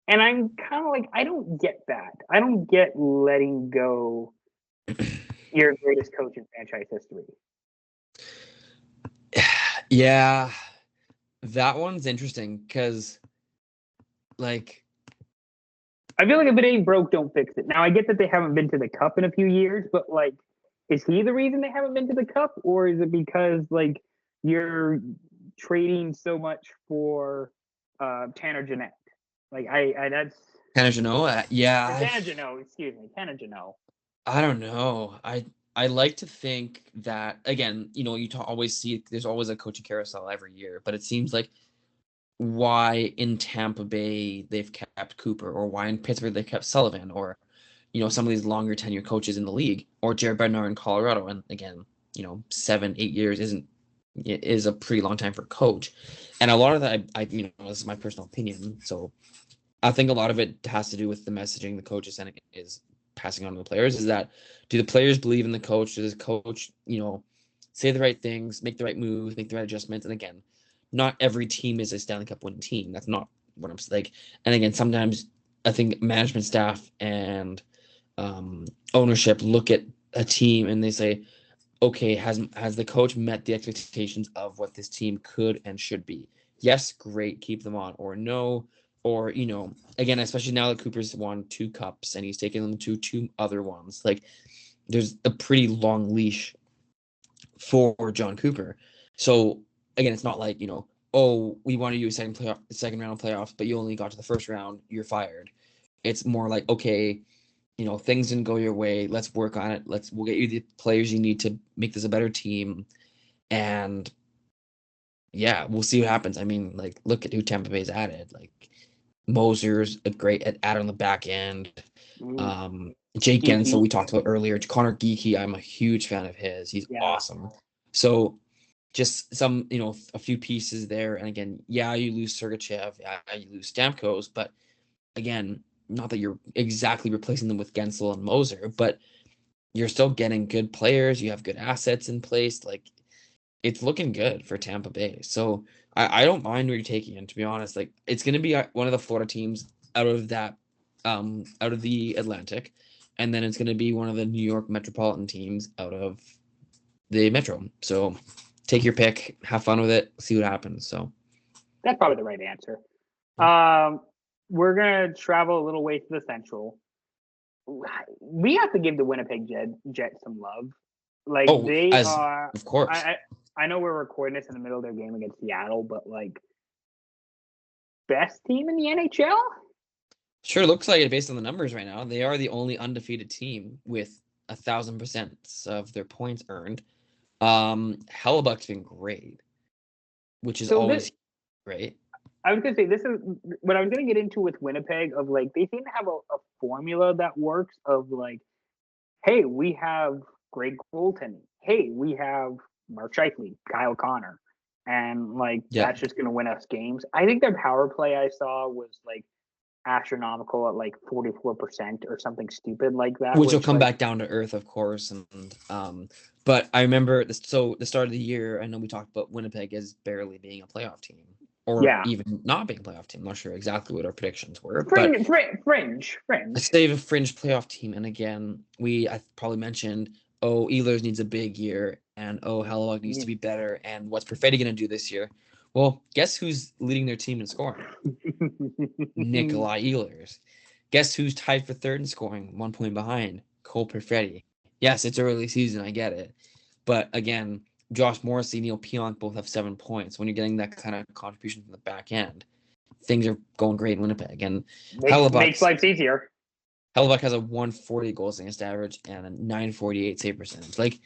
Speaker 1: And I'm kind of like, I don't get that. I don't get letting go your greatest coach in franchise history.
Speaker 2: Yeah, that one's interesting because, like,
Speaker 1: I feel like if it ain't broke, don't fix it. Now, I get that they haven't been to the Cup in a few years, but like, is he the reason they haven't been to the Cup, or is it because like you're trading so much for Tanner Jeannot? Like, that's
Speaker 2: Tanner Jeannot. Yeah,
Speaker 1: Tanner Jeannot. Excuse me, Tanner Jeannot.
Speaker 2: I don't know. I like to think that, again, you always see there's always a coaching carousel every year, but it seems like why in Tampa Bay they've kept Cooper, or why in Pittsburgh they kept Sullivan, or some of these longer tenure coaches in the league, or Jared Bednar in Colorado. And again, 7-8 years is a pretty long time for a coach. And a lot of that, this is my personal opinion, so I think a lot of it has to do with the messaging the coach is sending is passing on to the players. Is that do the players believe in the coach? Does the coach, say the right things, make the right moves, make the right adjustments? And again, not every team is a Stanley Cup winning team. That's not what I'm like. And again, sometimes I think management staff and ownership look at a team and they say, okay, has the coach met the expectations of what this team could and should be? Yes, great, keep them on, or no, or again, especially now that Cooper's won 2 cups and he's taken them to 2 other ones, like there's a pretty long leash for John Cooper. So again, it's not like oh, we wanted you a second round of playoffs, but you only got to the first round, you're fired. It's more like, okay, things didn't go your way. Let's work on it. We'll get you the players you need to make this a better team. And yeah, we'll see what happens. I mean, like, look at who Tampa Bay's added. Like, Moser's a great add on the back end. Jake Gensel, we talked about earlier. Connor Geekie, I'm a huge fan of his. He's awesome. So just some, a few pieces there. And again, you lose Sergachev, you lose Stamkos, but again, not that you're exactly replacing them with Gensel and Moser, but you're still getting good players. You have good assets in place. Like, it's looking good for Tampa Bay. So I don't mind where you're taking it, to be honest. Like, it's going to be one of the Florida teams out of that, out of the Atlantic. And then it's going to be one of the New York metropolitan teams out of the Metro. So take your pick, have fun with it, see what happens. So
Speaker 1: that's probably the right answer. We're going to travel a little way to the Central. We have to give the Winnipeg Jets some love. Like, they are,
Speaker 2: of course.
Speaker 1: I know we're recording this in the middle of their game against Seattle, but like, best team in the NHL? Sure
Speaker 2: looks like it based on the numbers right now. They are the only undefeated team with 1,000% of their points earned. Hellebuck's been great, which is always great.
Speaker 1: I was going to say, this is what I was going to get into with Winnipeg of like, they seem to have a formula that works of like, hey, we have great goaltending. Hey, we have Mark Scheifele, Kyle Connor. And like, that's just going to win us games. I think their power play I saw was like astronomical at like 44% or something stupid like that.
Speaker 2: Which will come back down to earth, of course. And but I remember the start of the year, I know we talked about Winnipeg as barely being a playoff team. Or even not being a playoff team. I'm not sure exactly what our predictions were.
Speaker 1: Fringe.
Speaker 2: Let's say a fringe playoff team. And again, I probably mentioned, Ehlers needs a big year, and Hellebuck needs to be better. And what's Perfetti going to do this year? Well, guess who's leading their team in scoring? Nikolai Ehlers. Guess who's tied for third in scoring, 1 point behind? Cole Perfetti. Yes, it's early season. I get it. But again, Josh Morrissey, Neil Pionk both have 7 points. When you're getting that kind of contribution from the back end, things are going great in Winnipeg. And
Speaker 1: makes life easier.
Speaker 2: Hellebuck has a 140 goals against average and a 948 save percentage. Like,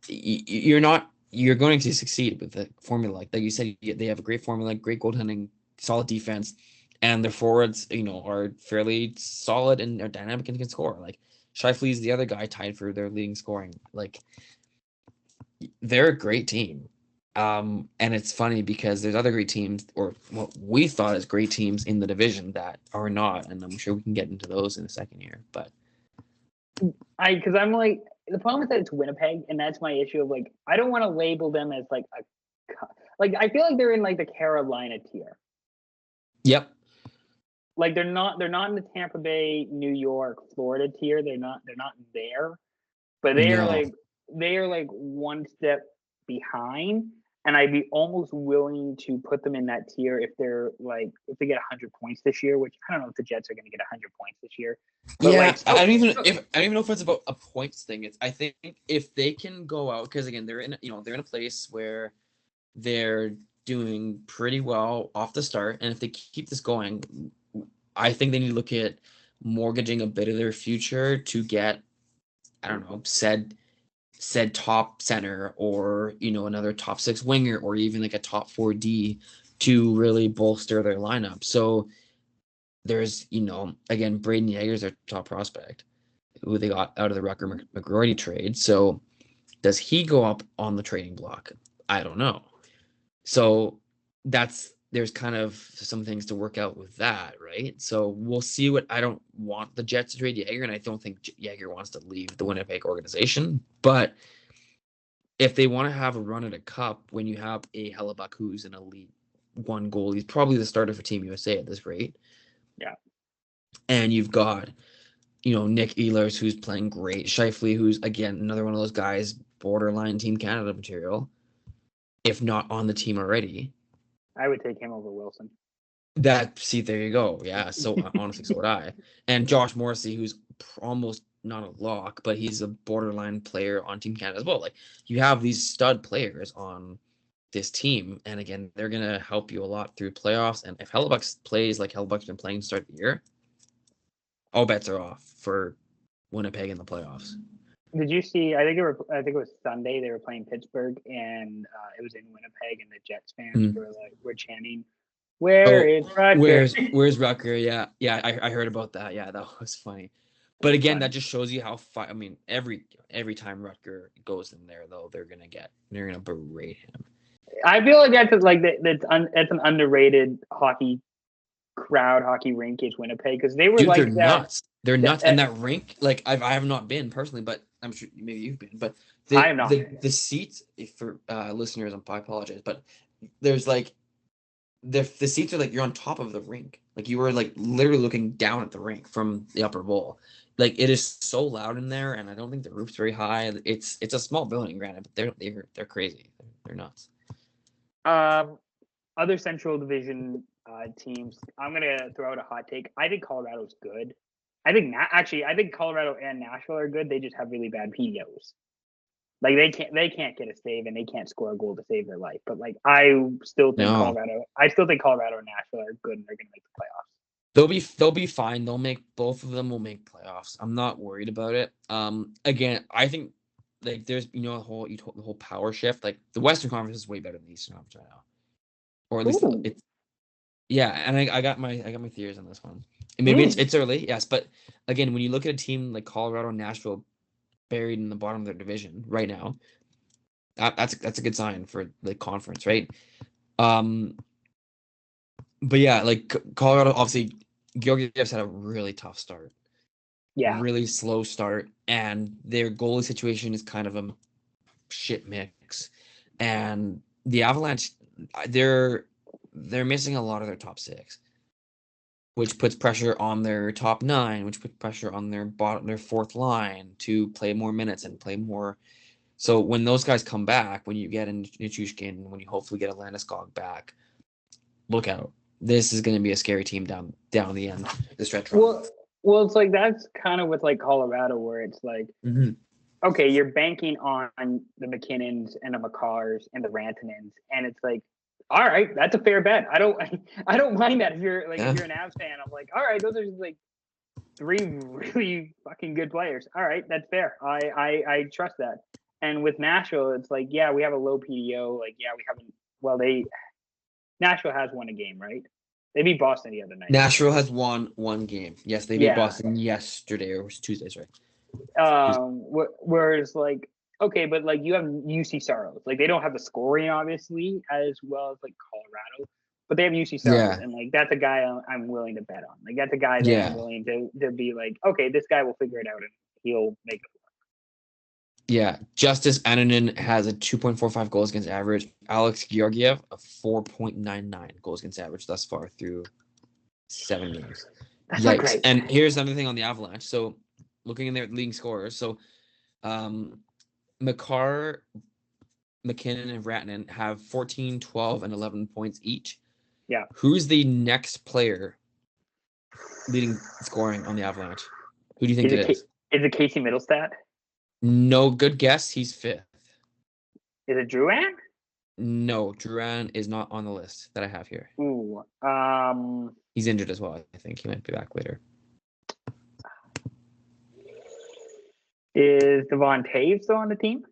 Speaker 2: you're going to succeed with the formula. Like you said, they have a great formula, great goaltending, solid defense, and their forwards, are fairly solid and are dynamic and can score. Like, Scheifele is the other guy tied for their leading scoring. Like, they're a great team. And it's funny because there's other great teams, or what we thought as great teams in the division that are not, and I'm sure we can get into those in the second year. But
Speaker 1: because I'm like, the problem is that it's Winnipeg, and that's my issue of like, I don't want to label them as like I feel like they're in like the Carolina tier.
Speaker 2: Yep.
Speaker 1: Like they're not in the Tampa Bay, New York, Florida tier. They're not there, but they are like one step behind. And I'd be almost willing to put them in that tier if they get 100 points this year, which I don't know if the Jets are going to get 100 points this year.
Speaker 2: But I don't even know if it's about a points thing. I think if they can go out, because again, they're in a place where they're doing pretty well off the start, and if they keep this going, I think they need to look at mortgaging a bit of their future to get, I don't know, said top center, or another top 6 winger, or even like a top 4D to really bolster their lineup. So there's again, Braden Yeager's their top prospect, who they got out of the Rucker McGroarty trade. So does he go up on the trading block? I don't know. So that's there's kind of some things to work out with that, right? So we'll see. What I don't want the Jets to trade Yager, and I don't think Yager wants to leave the Winnipeg organization. But if they want to have a run at a cup, when you have a Hellebuck who's an elite one goal, he's probably the starter for Team USA at this rate.
Speaker 1: Yeah.
Speaker 2: And you've got, Nick Ehlers, who's playing great. Scheifele, who's, again, another one of those guys, borderline Team Canada material, if not on the team already.
Speaker 1: I would take him over Wilson.
Speaker 2: There you go. Yeah, so honestly, so would I. And Josh Morrissey, who's almost not a lock, but he's a borderline player on Team Canada as well. Like, you have these stud players on this team, and again, they're going to help you a lot through playoffs. And if Hellebuck plays like Hellebuck's been playing to start the year, all bets are off for Winnipeg in the playoffs.
Speaker 1: Did you see? I think it was Sunday. They were playing Pittsburgh, and it was in Winnipeg, and the Jets fans were chanting, "Where is Rutger?
Speaker 2: Where's Rutger?" Yeah, I heard about that. Yeah, that was funny. But again, that just shows you how every time Rutger goes in there, though, they're gonna berate him.
Speaker 1: I feel like that's an underrated hockey crowd, hockey rink is Winnipeg, because they were
Speaker 2: they're nuts. They're nuts, and that rink, like I have not been personally, but I'm sure maybe you've been. But
Speaker 1: I have not.
Speaker 2: The seats, for listeners, I apologize, but there's like the seats are like you're on top of the rink, like you were like literally looking down at the rink from the upper bowl. Like, it is so loud in there, and I don't think the roof's very high. It's a small building, granted, but they're crazy. They're nuts.
Speaker 1: Other Central Division teams, I'm gonna throw out a hot take. I think Colorado's good. I think Colorado and Nashville are good. They just have really bad PDOs. Like, they can't get a save, and they can't score a goal to save their life. But like, I still think Colorado and Nashville are good, and they're gonna make the playoffs.
Speaker 2: They'll be fine. Both of them will make playoffs. I'm not worried about it. Again, I think, like, there's the whole power shift. Like, the Western Conference is way better than the Eastern Conference right now, or at least it's. Yeah, and I got my theories on this one. And maybe it's early, yes, but again, when you look at a team like Colorado and Nashville buried in the bottom of their division right now, that's a good sign for the conference, right? But yeah, like, Colorado, obviously, Georgiev's had a really tough start.
Speaker 1: Yeah.
Speaker 2: Really slow start, and their goalie situation is kind of a shit mix. And the Avalanche, they're missing a lot of their top six, which puts pressure on their top nine, which puts pressure on their fourth line to play more minutes and play more. So when those guys come back, when you get in Nichushkin, when you hopefully get a Landeskog back, look out. This is going to be a scary team down the end, the stretch run.
Speaker 1: Well, it's like, that's kind of with like Colorado, where it's like, okay, you're banking on the McKinnons and the Makars and the Rantanens, and it's like, all right, that's a fair bet. I don't mind that. If you're an Avs fan, I'm like, all right, those are like three really fucking good players. All right, that's fair. I trust that. And with Nashville, it's like, yeah, we have a low PDO. Like, yeah, we haven't. Well, Nashville has won a game, right? They beat Boston the other night.
Speaker 2: Nashville has won one game. Yes, they beat Boston yesterday, or it was Tuesday, right?
Speaker 1: Whereas, like, okay, but like, you have UC Saros. Like, they don't have the scoring, obviously, as well as like Colorado, but they have UC Saros, and like, that's a guy I'm willing to bet on. Like, that's a guy that I'm willing to be like, okay, this guy will figure it out and he'll make it work.
Speaker 2: Yeah, Justice Annunen has a 2.45 goals against average. Alex Georgiev, a 4.99 goals against average thus far through 7 games.
Speaker 1: That's not great.
Speaker 2: And here's something on the Avalanche. So, looking in their leading scorers, so Makar, McKinnon, and Rantanen have 14, 12, and 11 points each.
Speaker 1: Yeah.
Speaker 2: Who's the next player leading scoring on the Avalanche? Who do you think it is?
Speaker 1: Is it Casey Middlestat?
Speaker 2: No, good guess. He's fifth.
Speaker 1: Is it Drouin?
Speaker 2: No, Drouin is not on the list that I have here.
Speaker 1: Ooh.
Speaker 2: He's injured as well. I think he might be back later.
Speaker 1: Is Devon Taves still on the team?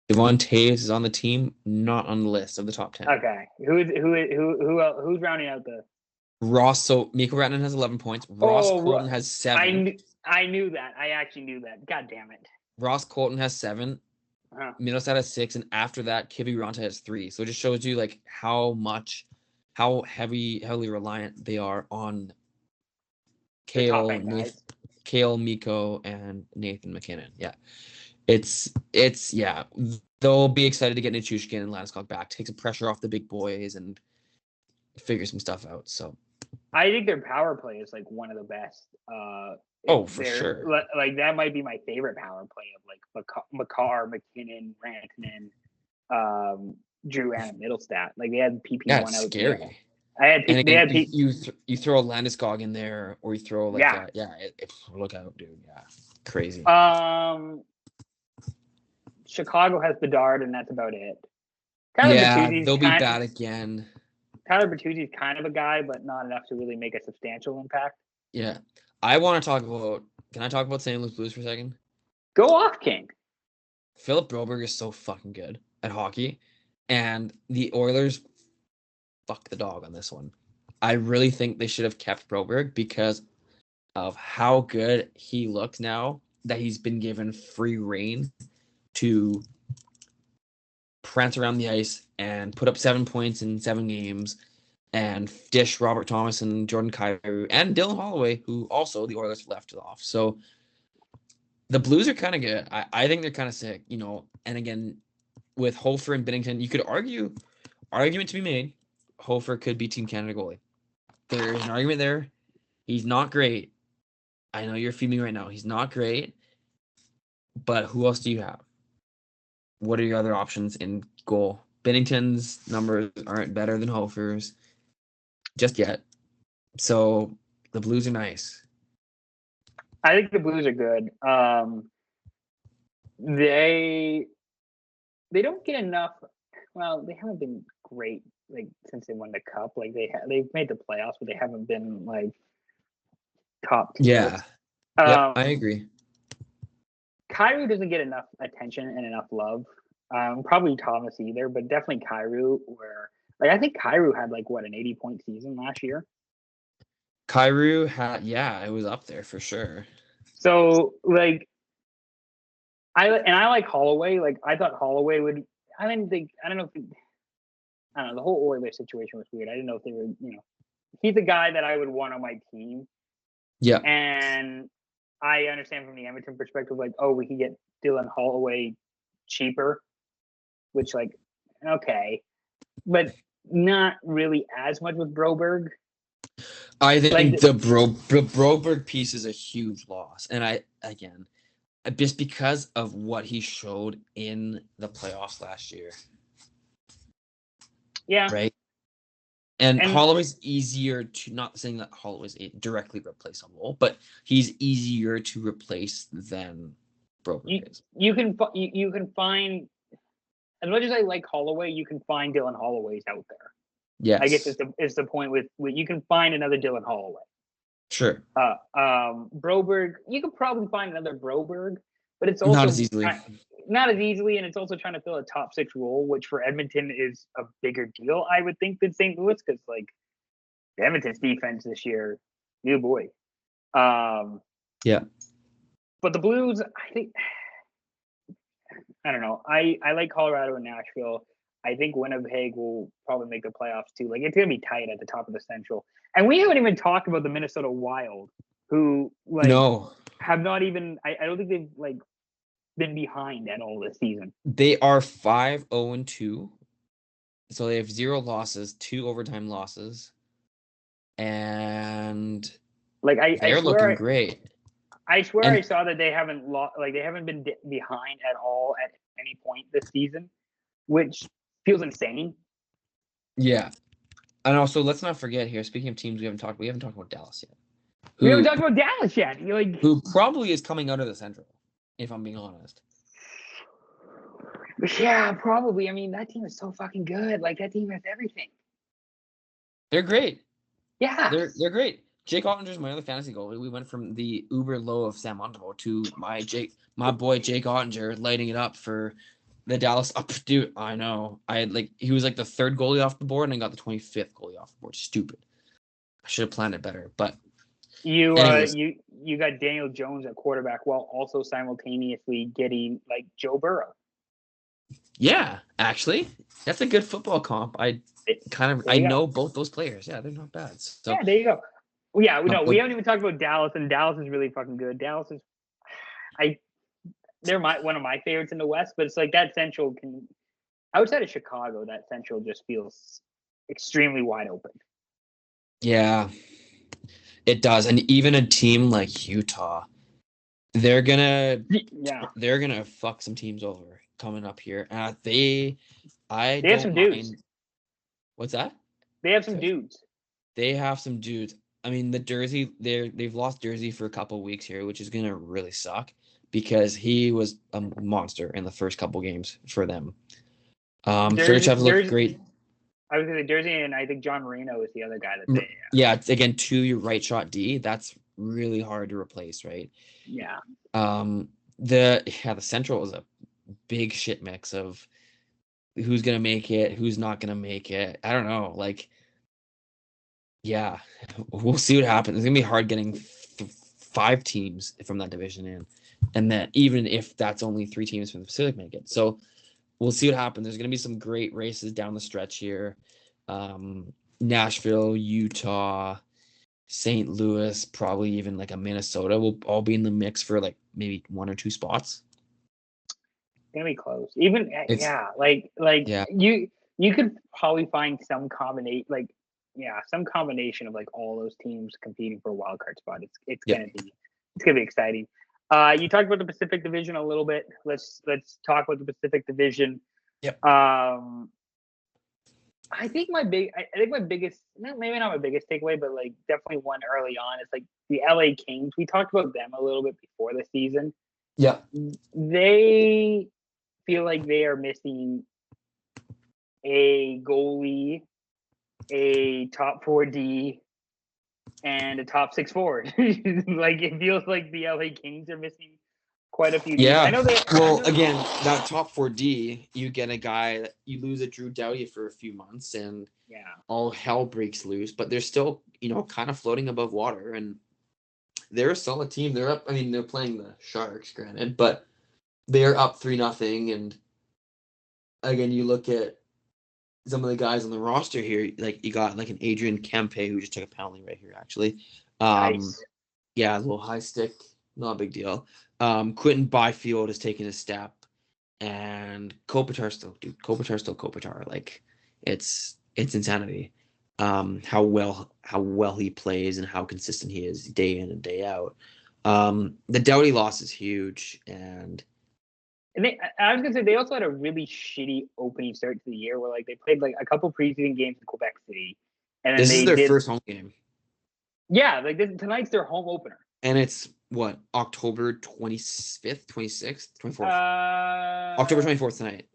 Speaker 2: Devon Taves is on the team, not on the list of the top 10.
Speaker 1: Okay. Who's rounding out the
Speaker 2: Ross? So Mikko Rantanen has 11 points. Ross Colton has 7.
Speaker 1: I knew that. I actually knew that. God damn it.
Speaker 2: Ross Colton has 7. Middlestat has 6, and after that, Kiviranta has 3. So it just shows you like how much how heavily reliant they are on
Speaker 1: The top
Speaker 2: Kale,
Speaker 1: end guys.
Speaker 2: Kale, Miko, and Nathan McKinnon. Yeah. It's yeah. They'll be excited to get Nichushkin and Landeskog back, take some pressure off the big boys and figure some stuff out. So
Speaker 1: I think their power play is like one of the best.
Speaker 2: for sure.
Speaker 1: Like that might be my favorite power play of like Makar, McKinnon, Rantanen, Drew, and Middlestat. Like they had PP1 out there.
Speaker 2: Scary.
Speaker 1: I had
Speaker 2: And
Speaker 1: they
Speaker 2: again,
Speaker 1: had
Speaker 2: you throw a Landeskog in there, or you throw like look out, dude. Yeah, crazy.
Speaker 1: Chicago has Bedard, and that's about it.
Speaker 2: They'll be bad again.
Speaker 1: Tyler Bertuzzi's kind of a guy, but not enough to really make a substantial impact.
Speaker 2: Yeah. I want to talk about – can I talk about St. Louis Blues for a second?
Speaker 1: Go off, King.
Speaker 2: Philip Broberg is so fucking good at hockey, and the Oilers fuck the dog on this one. I really think they should have kept Broberg because of how good he looks now that he's been given free reign to prance around the ice and put up 7 points in 7 games and dish Robert Thomas and Jordan Kyrou and Dylan Holloway, who also the Oilers left off. So the Blues are kind of good. I think they're kind of sick, you know. And again, with Hofer and Binnington, you could argument to be made, Hofer could be Team Canada goalie. There's an argument there. He's not great. I know you're feeding me right now. He's not great. But who else do you have? What are your other options in goal? Binnington's numbers aren't better than Hofer's just yet. So the Blues are nice.
Speaker 1: I think the Blues are good. They don't get enough. Well, they haven't been great like since they won the cup. Like they've made the playoffs, but they haven't been like top tier.
Speaker 2: Yeah, I agree.
Speaker 1: Kyrou doesn't get enough attention and enough love. Probably Thomas either, but definitely Kyrou. Where like I think Kyrou had like what an 80-point season last year.
Speaker 2: Kyrou had it was up there for sure.
Speaker 1: So like I like Holloway. Like I thought Holloway would. I don't know. The whole Oilers situation was weird. I didn't know if they were. He's a guy that I would want on my team.
Speaker 2: Yeah.
Speaker 1: And I understand from the Edmonton perspective, like, oh, we can get Dylan Holloway cheaper, which like, okay, but not really as much with Broberg.
Speaker 2: I think the Broberg piece is a huge loss, and just because of what he showed in the playoffs last year.
Speaker 1: Yeah.
Speaker 2: Right. And Holloway's easier to, not saying that Holloway's directly replaceable, but he's easier to replace than Broberg is.
Speaker 1: You can find, as much as I like Holloway, you can find Dylan Holloways out there.
Speaker 2: Yes.
Speaker 1: I guess it's the point with you can find another Dylan Holloway.
Speaker 2: Sure.
Speaker 1: Broberg, you could probably find another Broberg, but it's also
Speaker 2: not as easily.
Speaker 1: And it's also trying to fill a top 6 role, which for Edmonton is a bigger deal, I would think, than St. Louis, because like Edmonton's defense this year, new boy.
Speaker 2: Yeah.
Speaker 1: But the Blues, I don't know. I like Colorado and Nashville. I think Winnipeg will probably make the playoffs too. Like it's gonna be tight at the top of the Central. And we haven't even talked about the Minnesota Wild, who have not even. I don't think they've like been behind at all this season.
Speaker 2: They are 5-0-2, so they have 0 losses, 2 overtime losses, and
Speaker 1: like
Speaker 2: they're looking great.
Speaker 1: I swear I saw that they haven't lost. Like they haven't been behind at all at any point this season, which feels insane.
Speaker 2: Yeah. And also, let's not forget here, speaking of teams we haven't talked about Dallas yet.
Speaker 1: We haven't talked about Dallas yet.
Speaker 2: Who probably is coming out of the Central, if I'm being honest.
Speaker 1: Yeah, probably. I mean, that team is so fucking good. Like, that team has everything.
Speaker 2: They're great.
Speaker 1: Yeah.
Speaker 2: They're great. Jake Ottinger's my other fantasy goalie. We went from the uber low of Sam Montembeault to my boy Jake Ottinger lighting it up for the Dallas dude. I know. He was like the 3rd goalie off the board, and I got the 25th goalie off the board. Stupid. I should have planned it better. But
Speaker 1: you got Daniel Jones at quarterback while also simultaneously getting like Joe Burrow.
Speaker 2: Yeah, Actually, that's a good football comp. I know both those players. Yeah, they're not bad. So
Speaker 1: yeah, there you go. Well, yeah, no, we
Speaker 2: but-
Speaker 1: haven't even talked about Dallas, and Dallas is really fucking good. Dallas is, they're one of my favorites in the West, but it's like that Central can, outside of Chicago, that Central just feels extremely wide open.
Speaker 2: yeah, it does. And even a team like Utah, they're gonna fuck some teams over coming up here.
Speaker 1: They
Speaker 2: don't
Speaker 1: have some
Speaker 2: mind.
Speaker 1: dudes.
Speaker 2: What's that?
Speaker 1: They have some dudes.
Speaker 2: They have some dudes. I mean, the Jersey, they've lost Jersey for a couple of weeks here, which is gonna really suck because he was a monster in the first couple games for them. Sergachev looked great.
Speaker 1: I was gonna say Jersey, and I think John Marino is the other guy that they.
Speaker 2: Yeah, again, your right shot D. That's really hard to replace, right?
Speaker 1: Yeah.
Speaker 2: The Central was a big shit mix of who's gonna make it, who's not gonna make it. I don't know. Like, yeah, we'll see what happens. It's gonna be hard getting 5 teams from that division in, and that even if that's only 3 teams from the Pacific make it. So we'll see what happens. There's gonna be some great races down the stretch here. Nashville, Utah, St. Louis, probably even like a Minnesota will all be in the mix for like maybe 1 or 2 spots.
Speaker 1: Gonna be close. Even you could probably find some combination of like all those teams competing for a wild card spot. It's gonna be exciting. You talked about the Pacific Division a little bit. Let's talk about the Pacific Division.
Speaker 2: Yep.
Speaker 1: I think my biggest, maybe not my biggest takeaway, but like definitely one early on is like the LA Kings. We talked about them a little bit before the season.
Speaker 2: Yeah.
Speaker 1: They feel like they are missing a goalie, a top 4D, and a top 6 forward. Like it feels like the LA Kings are missing quite a few.
Speaker 2: Yeah. Again, that top 4D, you get a guy that you lose a Drew Doughty for a few months, and all hell breaks loose. But they're still, kind of floating above water, and they're a solid team. They're up. I mean, they're playing the Sharks, granted, but they're up 3-0. And again, you look at some of the guys on the roster here, like you got like an Adrian Kempe who just took a penalty right here, actually.
Speaker 1: Nice.
Speaker 2: Yeah, a little high stick, not a big deal. Quentin Byfield has taken a step, and Kopitar's still Kopitar. Like it's insanity. How well he plays and how consistent he is day in and day out. The Doughty loss is huge, and
Speaker 1: I was gonna say they also had a really shitty opening start to the year where like they played like a couple preseason games in Quebec City, and then
Speaker 2: this is their first home game.
Speaker 1: Yeah, like tonight's their home opener.
Speaker 2: And it's what, October 25th, 26th, 24th? October 24th tonight.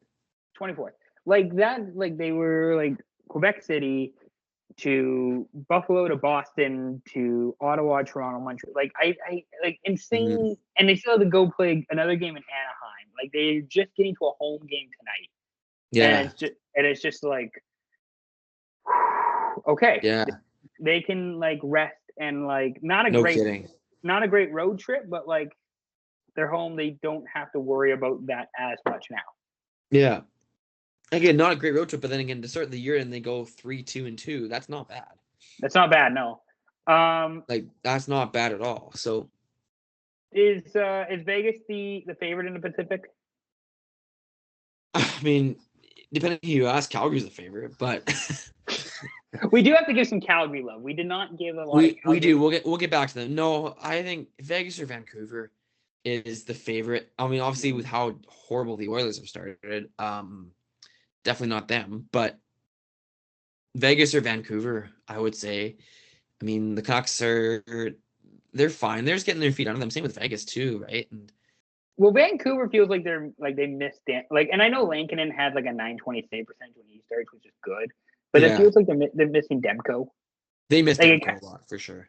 Speaker 1: 24th. Like that, like they were like Quebec City to Buffalo to Boston to Ottawa, Toronto, Montreal. Like I like insane, and they still had to go play another game in Anaheim. Like they're just getting to a home game tonight.
Speaker 2: Yeah.
Speaker 1: And it's just like okay.
Speaker 2: Yeah.
Speaker 1: They can like rest and like not a great road trip, but like they're home. They don't have to worry about that as much now.
Speaker 2: Yeah. Again, not a great road trip, but then again, to start the year and they go 3-2-2, that's not bad.
Speaker 1: That's not bad, no.
Speaker 2: Like that's not bad at all. So
Speaker 1: is Vegas the favorite in the Pacific?
Speaker 2: I mean, depending on who you ask, Calgary's the favorite, but
Speaker 1: we do have to give some Calgary love. We did not give a lot.
Speaker 2: We do. We'll get back to them. No, I think Vegas or Vancouver is the favorite. I mean, obviously with how horrible the Oilers have started, definitely not them. But Vegas or Vancouver, I would say. I mean, the Canucks they're fine. They're just getting their feet under them. Same with Vegas too, right? And
Speaker 1: well, Vancouver feels like they missed like, and I know Lankinen had like a .920 save percentage when he starts, which is good. But it feels like they're missing Demko.
Speaker 2: They missed Demko a lot, for sure.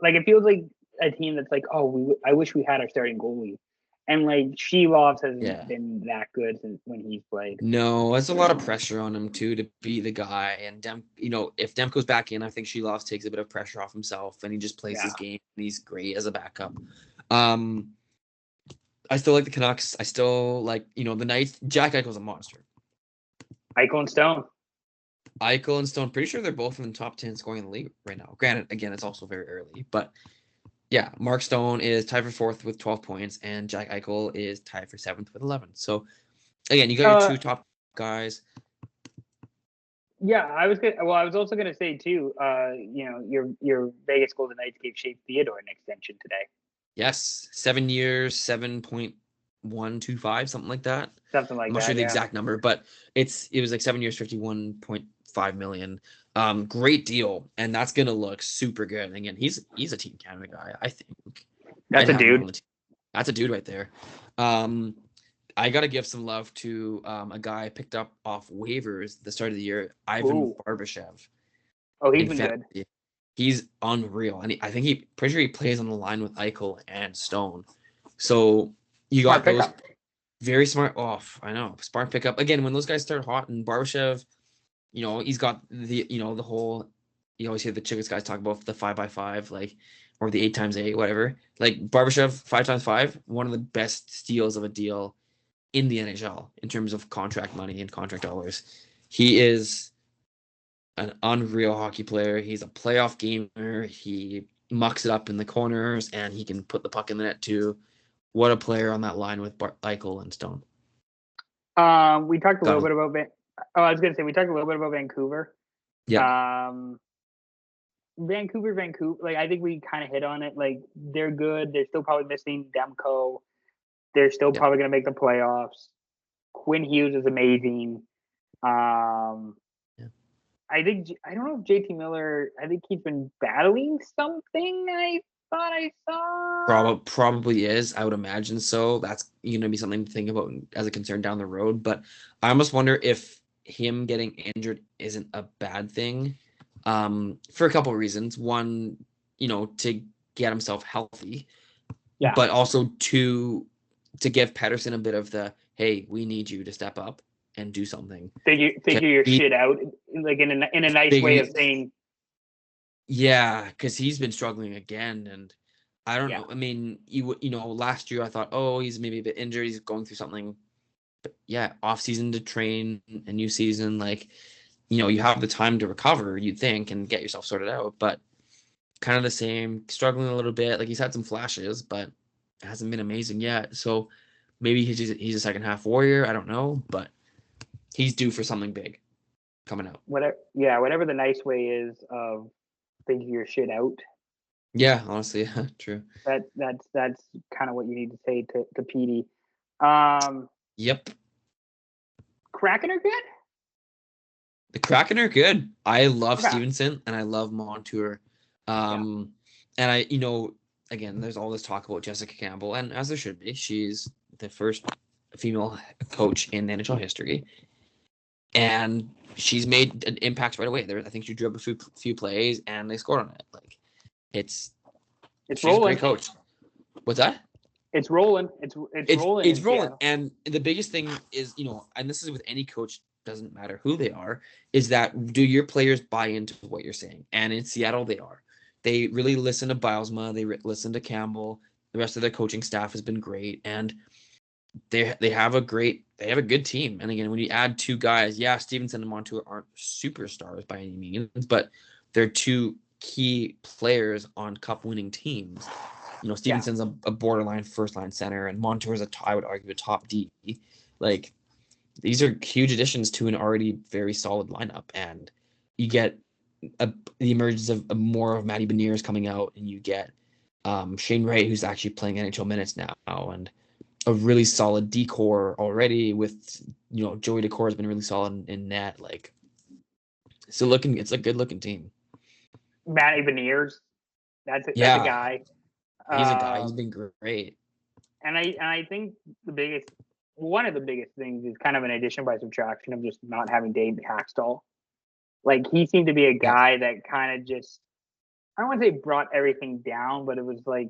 Speaker 1: Like, it feels like a team that's like, I wish we had our starting goalie. And, like, Shelovs hasn't been that good since when he's played.
Speaker 2: No, it's a lot of pressure on him, too, to be the guy. And, if Demko's back in, I think Shelovs takes a bit of pressure off himself, and he just plays his game, and he's great as a backup. I still like the Canucks. I still like, the Knights. Jack Eichel's a monster.
Speaker 1: Eichel and Stone.
Speaker 2: Eichel and Stone, pretty sure they're both in the top 10 scoring in the league right now. Granted, again, it's also very early, but yeah, Mark Stone is tied for 4th with 12 points, and Jack Eichel is tied for 7th with 11. So, again, you got your two top guys.
Speaker 1: Yeah, I was also gonna say too. Your Vegas Golden Knights gave Shea Theodore an extension today.
Speaker 2: Yes, 7 years, 7.125, something like that.
Speaker 1: Something like that.
Speaker 2: I'm not sure the exact number, but it was like 7 years, 51.5 million. Great deal, and that's gonna look super good. And again, he's a Team Canada guy, I think.
Speaker 1: That's a dude.
Speaker 2: That's a dude right there. I got to give some love to a guy I picked up off waivers at the start of the year, Ivan Barbashev.
Speaker 1: Oh, he's been good.
Speaker 2: He's unreal. And pretty sure he plays on the line with Eichel and Stone. So you got those very smart off. I know. Smart pickup. Again, when those guys start hot, and Barbashev, he's got the whole, you always hear the Chicks guys talk about the 5x5, like, or the 8x8, whatever. Like Barbashev, 5x5, one of the best steals of a deal in the NHL in terms of contract money and contract dollars. He is an unreal hockey player. He's a playoff gamer. He mucks it up in the corners, and he can put the puck in the net too. What a player on that line with Eichel and Stone.
Speaker 1: We talked a little bit about I was gonna say we talked a little bit about Vancouver.
Speaker 2: Yeah.
Speaker 1: Vancouver. Like, I think we kind of hit on it. Like, they're good. They're still probably missing Demko. They're still probably going to make the playoffs. Quinn Hughes is amazing. I don't know if JT Miller, I think he's been battling something. I thought I saw.
Speaker 2: Probably is. I would imagine so. That's going to be something to think about as a concern down the road. But I almost wonder if him getting injured isn't a bad thing, for a couple of reasons. One, to get himself healthy.
Speaker 1: Yeah.
Speaker 2: But also to give Pettersson a bit of the, hey, we need you to step up and do something.
Speaker 1: Figure your shit out, like in a nice way of saying.
Speaker 2: Yeah, because he's been struggling again, and I don't know. I mean, last year I thought, oh, he's maybe a bit injured, he's going through something. But yeah, off season to train, a new season, like, you have the time to recover, you'd think, and get yourself sorted out. But kind of the same, struggling a little bit. Like, he's had some flashes, but it hasn't been amazing yet. So maybe he's a second half warrior. I don't know, but he's due for something big coming out.
Speaker 1: Whatever the nice way is of figure your shit out.
Speaker 2: Yeah, honestly, true.
Speaker 1: That's kind of what you need to say to Petey.
Speaker 2: Yep.
Speaker 1: Kraken are good.
Speaker 2: The Kraken are good. I love Stevenson and I love Montour. And I, again, there's all this talk about Jessica Campbell, and as there should be, she's the first female coach in NHL history, and she's made an impact right away. I think she drew up a few plays, and they scored on it. Like, she's rolling. A great coach. What's that?
Speaker 1: It's rolling. It's rolling.
Speaker 2: It's rolling. And the biggest thing is, and this is with any coach, doesn't matter who they are, is that do your players buy into what you're saying? And in Seattle, they are. They really listen to Bylsma. They listen to Campbell. The rest of their coaching staff has been great, and they have a good team. And again, when you add two guys, Stevenson and Montour aren't superstars by any means, but they're two key players on cup-winning teams. Stevenson's a borderline first-line center, and Montour's I would argue, a top D. Like, these are huge additions to an already very solid lineup, and you get the emergence of more of Matty Beniers coming out, and you get Shane Wright, who's actually playing NHL minutes now, and a really solid decor already with, Joey Decor has been really solid in net. Like, it's a good looking team.
Speaker 1: Matty Beniers, that's a guy.
Speaker 2: He's a guy. He's been great.
Speaker 1: And I think one of the biggest things is kind of an addition by subtraction of just not having Dave Hackstall. Like, he seemed to be a guy that kind of just, I don't want to say brought everything down, but it was like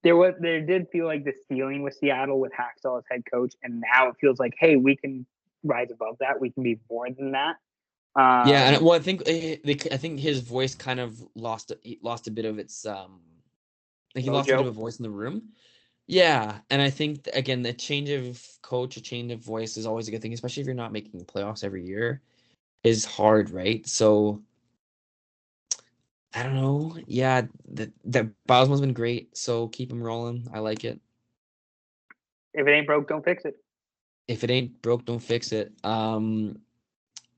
Speaker 1: there did feel like the ceiling with Seattle with Hackstall as head coach, and now it feels like, hey, we can rise above that. We can be more than that.
Speaker 2: And I think his voice kind of lost a bit of its. He lost a bit of a voice in the room. Yeah, and I think again the change of coach, a change of voice is always a good thing, especially if you're not making playoffs every year. Is hard, right? So I don't know. Yeah, that Bosman's been great, so keep him rolling. I like it.
Speaker 1: If it ain't broke, don't fix it.
Speaker 2: If it ain't broke, don't fix it.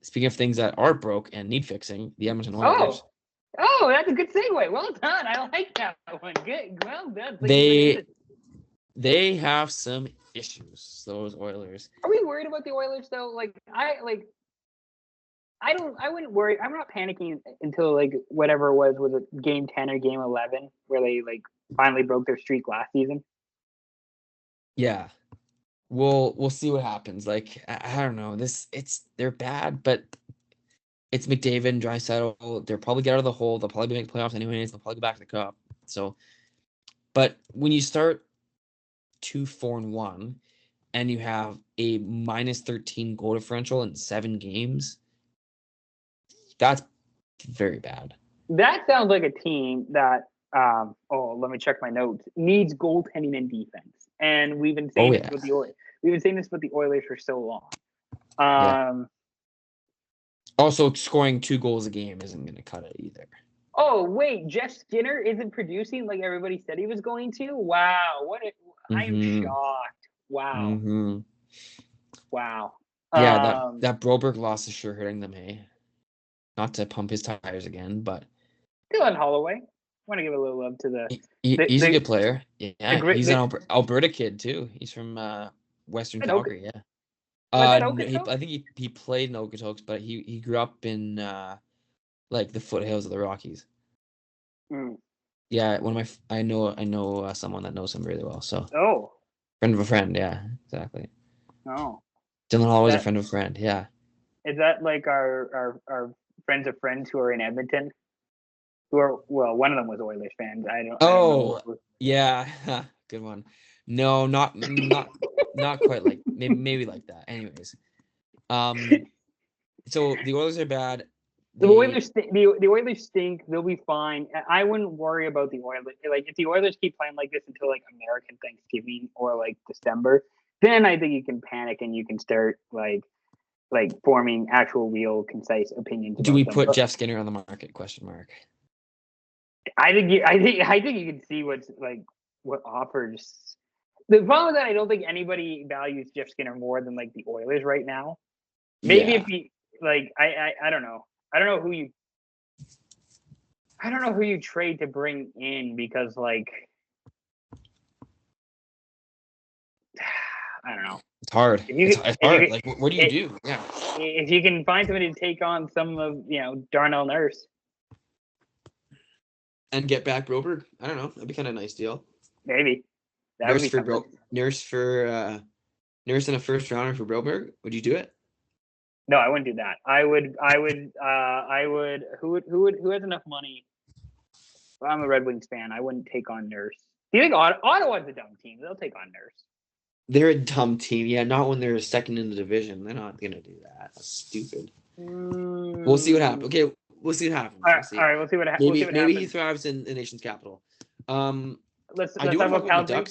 Speaker 2: Speaking of things that are broke and need fixing, the Edmonton Oilers.
Speaker 1: Oh, that's a good segue. Well done. I like that one. Good. Well done. So you've been in
Speaker 2: They
Speaker 1: this.
Speaker 2: they have some issues, those Oilers.
Speaker 1: Are we worried about the Oilers though? I wouldn't worry. I'm not panicking until like whatever it was it game 10 or game 11 where they like finally broke their streak last season.
Speaker 2: Yeah. We'll see what happens. Like I don't know. They're bad, but it's McDavid and Draisaitl. They'll probably get out of the hole. They'll probably make playoffs anyways. They'll probably go back to the cup. So, but when you start 2-4-1 and you have a -13 goal differential in 7 games, that's very bad.
Speaker 1: That sounds like a team that let me check my notes. Needs goaltending and defense. And we've been saying this with the Oilers. We've been saying this with the Oilers for so long.
Speaker 2: Yeah. Also, scoring 2 goals a game isn't going to cut it either.
Speaker 1: Oh, wait, Jeff Skinner isn't producing like everybody said he was going to? Wow. I'm shocked. Wow. Wow.
Speaker 2: Yeah, that Broberg loss is sure hurting them, hey? Not to pump his tires again, but
Speaker 1: Dylan Holloway. I want to give a little love to
Speaker 2: he's a good player. Yeah, he's an Alberta kid too. He's from Western Calgary. Yeah.
Speaker 1: I
Speaker 2: think he played in Okotoks, but he grew up in like the foothills of the Rockies.
Speaker 1: Mm.
Speaker 2: Yeah, I know someone that knows him really well. So friend of a friend. Yeah, exactly.
Speaker 1: Oh,
Speaker 2: Dylan Holloway's a friend of a friend. Yeah.
Speaker 1: Is that like our friends of friends who are in Edmonton? Who are one of them was Oilers fans. I don't know.
Speaker 2: Yeah, good one. No, not quite like maybe like that. Anyways, so the Oilers are bad.
Speaker 1: The Oilers stink. They'll be fine. I wouldn't worry about the Oilers. Like if the Oilers keep playing like this until like American Thanksgiving or like December, then I think you can panic and you can start like forming actual, real, concise opinions.
Speaker 2: Do we put Jeff Skinner on the market? Question mark.
Speaker 1: I think you can see what offers. The problem is that I don't think anybody values Jeff Skinner more than like the Oilers right now. Maybe if he like I don't know. I don't know who you trade to bring in because like I don't know.
Speaker 2: It's hard. It's hard. Like what do you do? Yeah.
Speaker 1: If you can find somebody to take on some of Darnell Nurse.
Speaker 2: And get back Broberg. I don't know. That'd be kind of a nice deal.
Speaker 1: Maybe.
Speaker 2: Nurse and a first rounder for Broberg. Would you do it?
Speaker 1: No, I wouldn't do that. I would. Who has enough money? Well, I'm a Red Wings fan. I wouldn't take on Nurse. Do you think Ottawa's a dumb team? They'll take on Nurse.
Speaker 2: They're a dumb team. Yeah, not when they're second in the division. They're not gonna do that. That's stupid. We'll see what happens. Okay, we'll see what happens.
Speaker 1: All right, we'll see what happens.
Speaker 2: Maybe he thrives in the nation's capital.
Speaker 1: Let's talk about Calgary.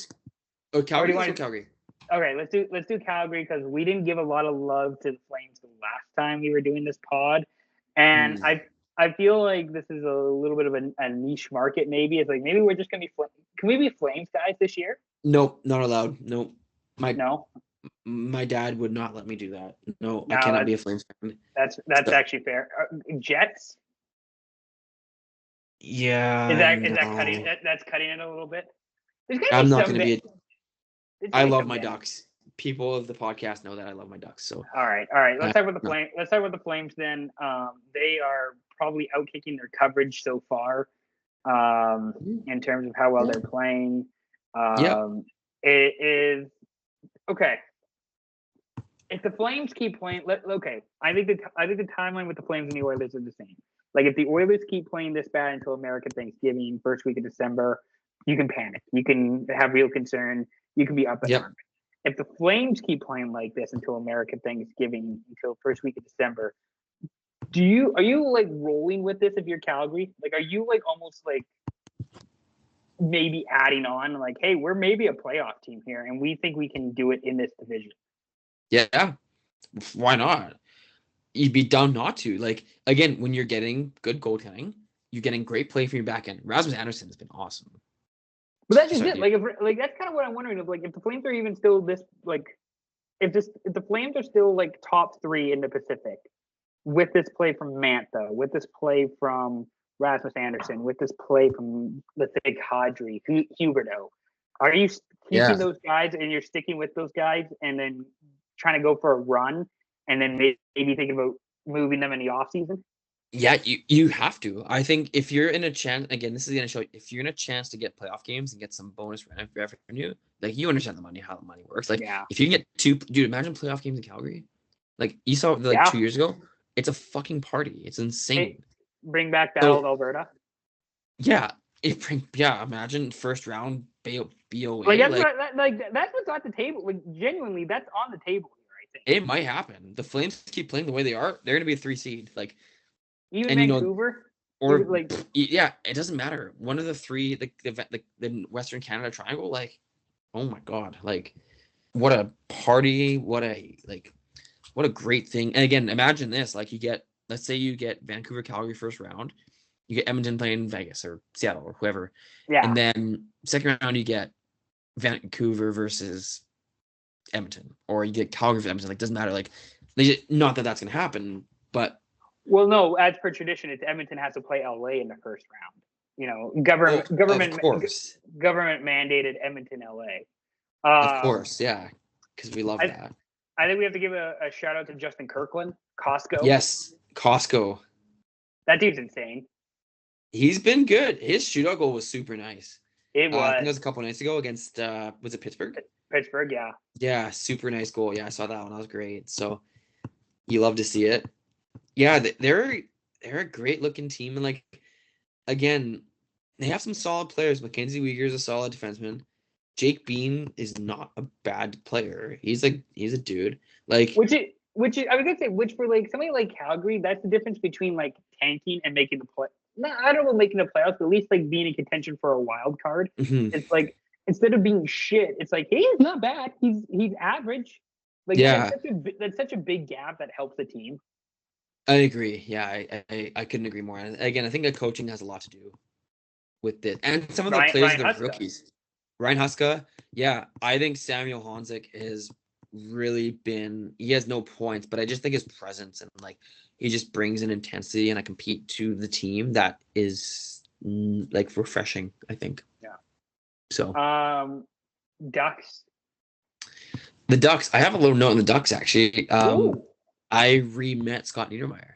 Speaker 2: Oh, Calgary. Calgary.
Speaker 1: Okay, let's do Calgary because we didn't give a lot of love to the Flames the last time we were doing this pod, and I feel like this is a little bit of a niche market. Maybe it's like maybe we're just gonna be can we be Flames guys this year?
Speaker 2: Nope, not allowed. Nope.
Speaker 1: My
Speaker 2: dad would not let me do that. No, I cannot be a Flames fan.
Speaker 1: That's actually fair. Jets.
Speaker 2: Yeah.
Speaker 1: Is that cutting? That's cutting it a little bit.
Speaker 2: I'm not going to be. I love my Ducks. People of the podcast know that I love my Ducks. So.
Speaker 1: All right. Let's start with the Flames. Let's start with the Flames. Then they are probably outkicking their coverage so far, in terms of how well they're playing. It is okay. If the Flames keep playing, I think the timeline with the Flames and the Oilers are the same. Like if the Oilers keep playing this bad until American Thanksgiving, first week of December, you can panic. You can have real concern. You can be up and down. If the Flames keep playing like this until American Thanksgiving, until first week of December, are you like rolling with this if you're Calgary? Like, are you like almost like maybe adding on like, hey, we're maybe a playoff team here, and we think we can do it in this division.
Speaker 2: Yeah, why not? You'd be dumb not to. Like, again, when you're getting good goaltending, you're getting great play from your back end. Rasmus Anderson has been awesome.
Speaker 1: But that's just it. Like, if that's kind of what I'm wondering. If the Flames are even still this like, if the Flames are still like top 3 in the Pacific, with this play from Mantha, with this play from Rasmus Anderson, with this play from, let's say, Kadri, Huberdeau, are you keeping those guys and you're sticking with those guys and then trying to go for a run and then maybe thinking about moving them in the offseason?
Speaker 2: Yeah, you have to. I think if you're in a chance, again, this is going to show, if you're in a chance to get playoff games and get some bonus revenue, like, you understand how the money works. Like, if you can get 2, dude, imagine playoff games in Calgary. Like, you saw like 2 years ago. It's a fucking party. It's insane.
Speaker 1: Bring back Battle of Alberta.
Speaker 2: Yeah, imagine first round BOA.
Speaker 1: Like, that's what's on the table. Like, genuinely, that's on the table here, I think.
Speaker 2: It might happen. The Flames keep playing the way they are. They're going to be a 3 seed. Like,
Speaker 1: even Vancouver,
Speaker 2: or like, yeah, it doesn't matter. One of the 3, the Western Canada Triangle. Like, oh my god, like, what a party! What a great thing. And again, imagine this: like, let's say you get Vancouver, Calgary first round. You get Edmonton playing Vegas or Seattle or whoever.
Speaker 1: Yeah.
Speaker 2: And then second round, you get Vancouver versus Edmonton, or you get Calgary versus Edmonton. Like, doesn't matter. Like, not that that's going to happen, but.
Speaker 1: Well, no, as per tradition, it's Edmonton has to play LA in the first round. You know, government mandated Edmonton, LA.
Speaker 2: Of course, yeah, because we love that.
Speaker 1: I think we have to give a shout out to Justin Kirkland, Costco.
Speaker 2: Yes, Costco.
Speaker 1: That dude's insane.
Speaker 2: He's been good. His shootout goal was super nice.
Speaker 1: It was.
Speaker 2: I think it was a couple nights ago against was it Pittsburgh?
Speaker 1: Pittsburgh, yeah.
Speaker 2: Yeah, super nice goal. Yeah, I saw that one. That was great. So you love to see it. Yeah, they're a great looking team, and like, again, they have some solid players. Mackenzie Weegar is a solid defenseman. Jake Bean is not a bad player. He's a dude. Like,
Speaker 1: which I was gonna say, which for like somebody like Calgary, that's the difference between like tanking and making the play. No, I don't know about making the playoffs, but at least like being in contention for a wild card.
Speaker 2: Mm-hmm.
Speaker 1: It's like, instead of being shit, it's like, hey, he's not bad. He's average. Like,
Speaker 2: yeah,
Speaker 1: that's such a big gap that helps the team.
Speaker 2: I agree. Yeah, I couldn't agree more. And again, I think the coaching has a lot to do with it, and some of the players, the rookies. Ryan Huska, yeah, I think Samuel Honzik has really been. He has no points, but I just think his presence and like, he just brings an intensity and a compete to the team that is like refreshing, I think.
Speaker 1: Yeah.
Speaker 2: So.
Speaker 1: Ducks.
Speaker 2: The Ducks. I have a little note on the Ducks actually. I re-met Scott Niedermayer.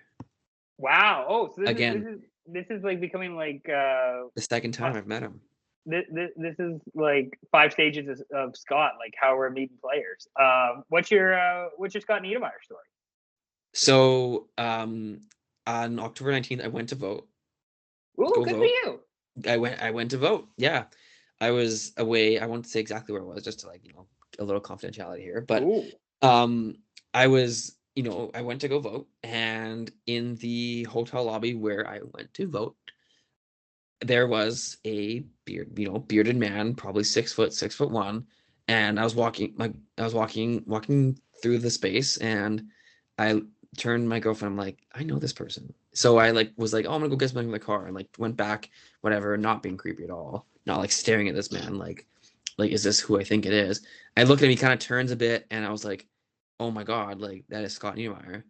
Speaker 1: Wow. Oh, so
Speaker 2: again.
Speaker 1: This is like becoming like
Speaker 2: the second time I've met him.
Speaker 1: This is like 5 stages of Scott, like how we're meeting players. What's your Scott Niedermayer story?
Speaker 2: So on October 19th, I went to vote.
Speaker 1: Ooh, good for you.
Speaker 2: I went to vote. Yeah. I was away. I won't say exactly where it was, just to like, a little confidentiality here. But I was, I went to go vote, and in the hotel lobby where I went to vote, there was a bearded man, probably 6 foot, 6'1", and I was walking through the space, and I turned to my girlfriend. I'm like, I know this person. So I was like, oh, I'm gonna go get something in the car, and like went back, whatever, not being creepy at all, not like staring at this man, like is this who I think it is? I look at him, he kind of turns a bit, and I was like, oh my god, like that is Scott Niedermayer.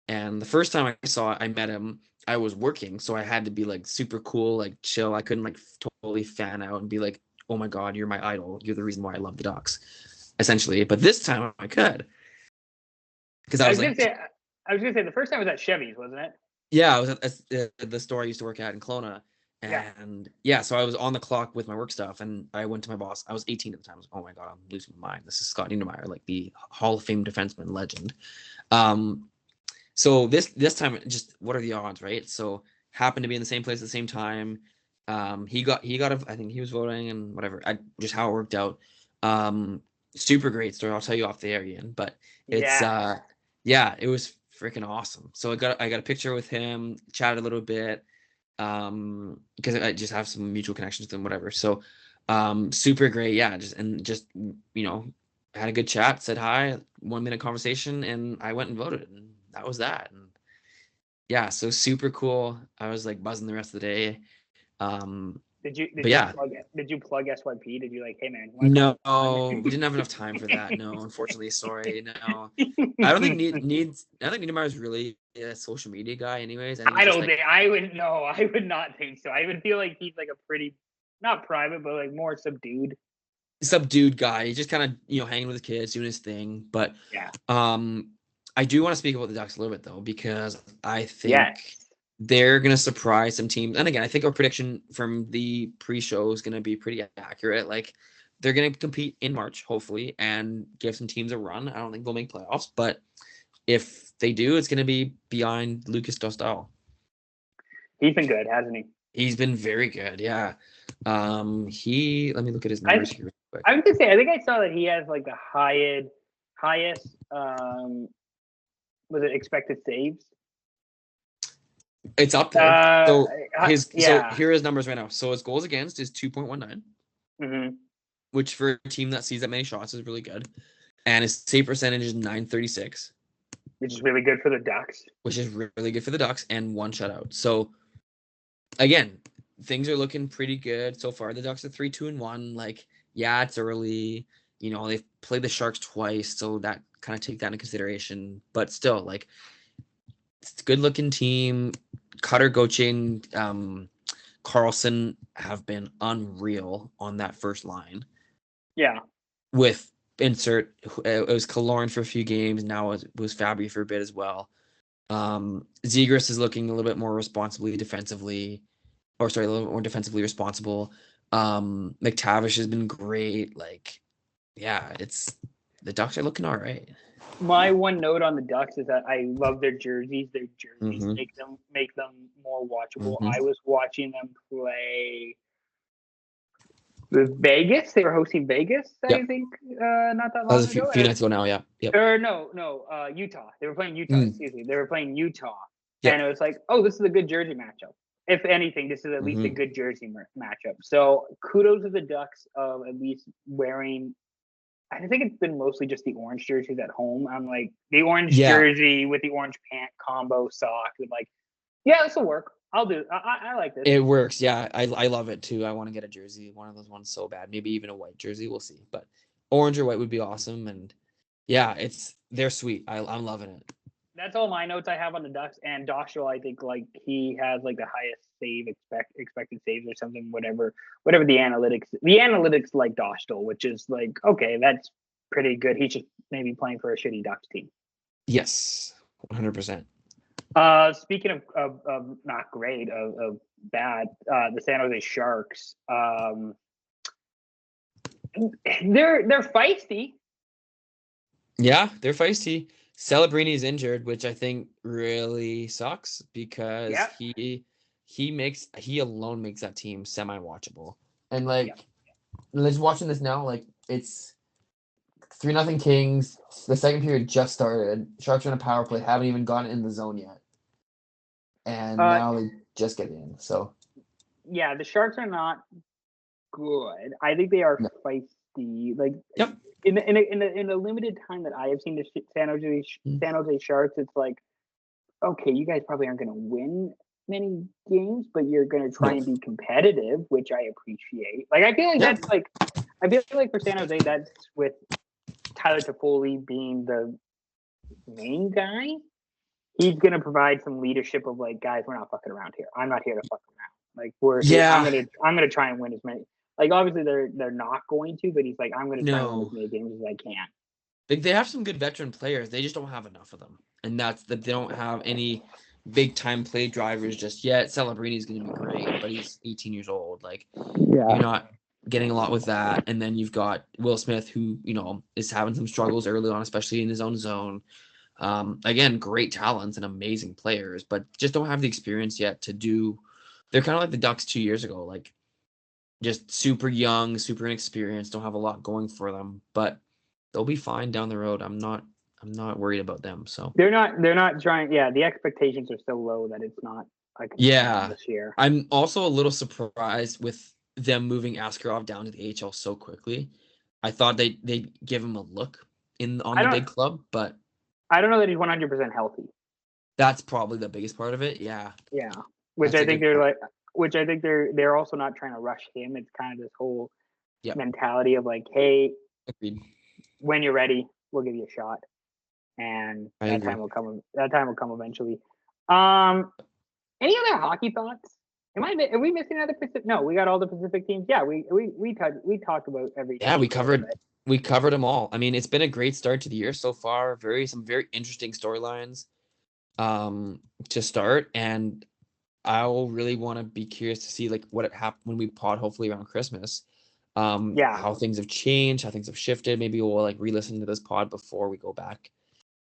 Speaker 2: And the first time I met him, I was working, so I had to be like super cool, like chill. I couldn't like totally fan out and be like, oh my god, you're my idol. You're the reason why I love the Ducks, essentially. But this time I could. Because I was gonna say
Speaker 1: the first time was at Chevy's, wasn't it?
Speaker 2: Yeah, I was at the store I used to work at in Kelowna. And so I was on the clock with my work stuff, and I went to my boss. I was 18 at the time. I was like, oh my god, I'm losing my mind. This is Scott Niedermayer, like the Hall of Fame defenseman legend. So this time, just what are the odds, right? So happened to be in the same place at the same time. He got I think he was voting and whatever. Just how it worked out. Super great story. I'll tell you off the air, Ian. But it's it was freaking awesome. So I got a picture with him, chatted a little bit. because I just have some mutual connections with them, whatever. So, super great. Yeah. Just, had a good chat, said hi, 1 minute conversation, and I went and voted, and that was that. And yeah, so super cool. I was like buzzing the rest of the day. But yeah,
Speaker 1: Did you plug SYP? Did you like, hey man, you want to come
Speaker 2: no,
Speaker 1: to
Speaker 2: we didn't have enough time for that. No, unfortunately, sorry. No, I don't think Niedermeyer is really a social media guy, anyways. I think
Speaker 1: I would not think so. I would feel like he's like a pretty, not private, but like more
Speaker 2: subdued guy. He's just kind of hanging with his kids, doing his thing. But
Speaker 1: yeah.
Speaker 2: I do want to speak about the Ducks a little bit though, because I think
Speaker 1: Yes.
Speaker 2: they're gonna surprise some teams. And again, I think our prediction from the pre-show is gonna be pretty accurate. Like, they're gonna compete in March, hopefully, and give some teams a run. I don't think they'll make playoffs, but if they do, it's gonna be behind Lucas Dostal.
Speaker 1: He's been good, hasn't he?
Speaker 2: He's been very good, yeah. Let me look at his numbers here real quick.
Speaker 1: I was gonna say, I think I saw that he has like the highest was it expected saves?
Speaker 2: It's up there. So here are his numbers right now. So his goals against is 2.19, which for a team that sees that many shots is really good. And his save percentage is 936.
Speaker 1: Which is really good for the Ducks.
Speaker 2: Which is really good for the Ducks, and 1 shutout. So again, things are looking pretty good so far. The Ducks are 3-2-1. Like, yeah, it's early. They've played the Sharks twice, so that kind of take that into consideration. But still, like, it's a good-looking team. Cutter, Gochin, Carlson have been unreal on that first line.
Speaker 1: Yeah.
Speaker 2: With it was Killorn for a few games. Now it was Fabry for a bit as well. Zegras is looking a little bit more responsibly defensively. A little bit more defensively responsible. McTavish has been great. Like, yeah, the Ducks are looking all right.
Speaker 1: My one note on the Ducks is that I love their jerseys. Their jerseys make them more watchable. I was watching them play with Vegas. They were hosting Vegas, I think, not that long ago.
Speaker 2: A few nights ago now, yeah. Yep.
Speaker 1: Or no, Utah. They were playing Utah. Excuse me. They were playing Utah, and it was like, oh, this is a good jersey matchup. If anything, this is at least a good jersey matchup. So kudos to the Ducks of at least wearing. I think it's been mostly just the orange jerseys at home. I'm like, the orange jersey with the orange pant combo sock. I'm like, yeah, this will work. I'll do it. I like this.
Speaker 2: It works. Yeah, I love it too. I want to get a jersey, one of those ones so bad. Maybe even a white jersey. We'll see. But orange or white would be awesome. And yeah, they're sweet. I'm loving it.
Speaker 1: That's all my notes I have on the Ducks. And Dostal, I think, like, he has like the highest save expected saves or something, whatever the analytics like Dostal, which is like, okay, that's pretty good. He's just maybe playing for a shitty Ducks team.
Speaker 2: Yes, 100%.
Speaker 1: Speaking of not great, of bad, the San Jose Sharks, they're feisty.
Speaker 2: Yeah, they're feisty. Celebrini's injured, which I think really sucks because he alone makes that team semi-watchable. And just watching this now, like, it's 3-0 Kings. The second period just started. Sharks are in a power play, haven't even gotten in the zone yet, and now they just get in. So
Speaker 1: yeah, the Sharks are not good. I think they are feisty. Like, in a limited time that I have seen the San Jose Sharks, it's like, okay, you guys probably aren't going to win many games, but you're going to try and be competitive, which I appreciate. Like, I feel like for San Jose, that's with Tyler Toffoli being the main guy. He's going to provide some leadership of like, guys, we're not fucking around here. I'm not here to fuck around. Like, I'm going to try and win as many. Like, obviously they're not going to, but he's like, I'm going to try and win as many games as I can.
Speaker 2: They have some good veteran players. They just don't have enough of them. And that's that they don't have any big time play drivers just yet. Celebrini's going to be great, but he's 18 years old. Like, you're not getting a lot with that. And then you've got Will Smith, who, is having some struggles early on, especially in his own zone. Again, great talents and amazing players, but just don't have the experience yet to do. They're kind of like the Ducks 2 years ago, like, just super young, super inexperienced, don't have a lot going for them, but they'll be fine down the road. I'm not worried about them. So
Speaker 1: they're not trying. Yeah, the expectations are so low that it's not I can
Speaker 2: Yeah.
Speaker 1: this year.
Speaker 2: I'm also a little surprised with them moving Askarov down to the AHL so quickly. I thought they'd give him a look on the big club, but
Speaker 1: I don't know that he's 100% healthy.
Speaker 2: that's probably the biggest part of it. Yeah.
Speaker 1: Yeah. Which
Speaker 2: That's
Speaker 1: I
Speaker 2: a
Speaker 1: think
Speaker 2: good
Speaker 1: they're
Speaker 2: point.
Speaker 1: like, which I think they're also not trying to rush him. It's kind of this whole
Speaker 2: Yep.
Speaker 1: mentality of like, hey,
Speaker 2: Agreed.
Speaker 1: when you're ready, we'll give you a shot, and
Speaker 2: I
Speaker 1: that
Speaker 2: agree.
Speaker 1: time will come. That time will come eventually. Any other hockey thoughts? Are we missing other Pacific? No, we got all the Pacific teams. Yeah, we talked about every.
Speaker 2: Yeah,
Speaker 1: team
Speaker 2: we covered them all. I mean, it's been a great start to the year so far. Some very interesting storylines to start, and I'll really want to be curious to see like what it happened when we pod hopefully around Christmas. How things have changed, how things have shifted. Maybe we'll like re-listen to this pod before we go back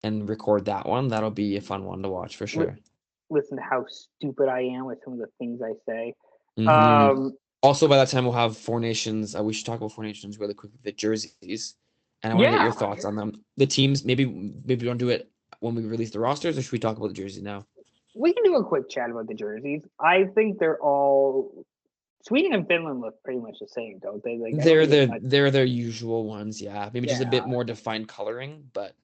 Speaker 2: and record that one. That'll be a fun one to watch for sure.
Speaker 1: Listen to how stupid I am with some of the things I say.
Speaker 2: Mm-hmm. Also, by that time, we'll have Four Nations. We should talk about Four Nations really quickly. The jerseys, and I want to get your thoughts on them. The teams, maybe we don't do it when we release the rosters, or should we talk about the jerseys now?
Speaker 1: We can do a quick chat about the jerseys. I think they're all Sweden and Finland look pretty much the same, don't they? Like
Speaker 2: they're their usual ones, yeah. Maybe just a bit more defined coloring, but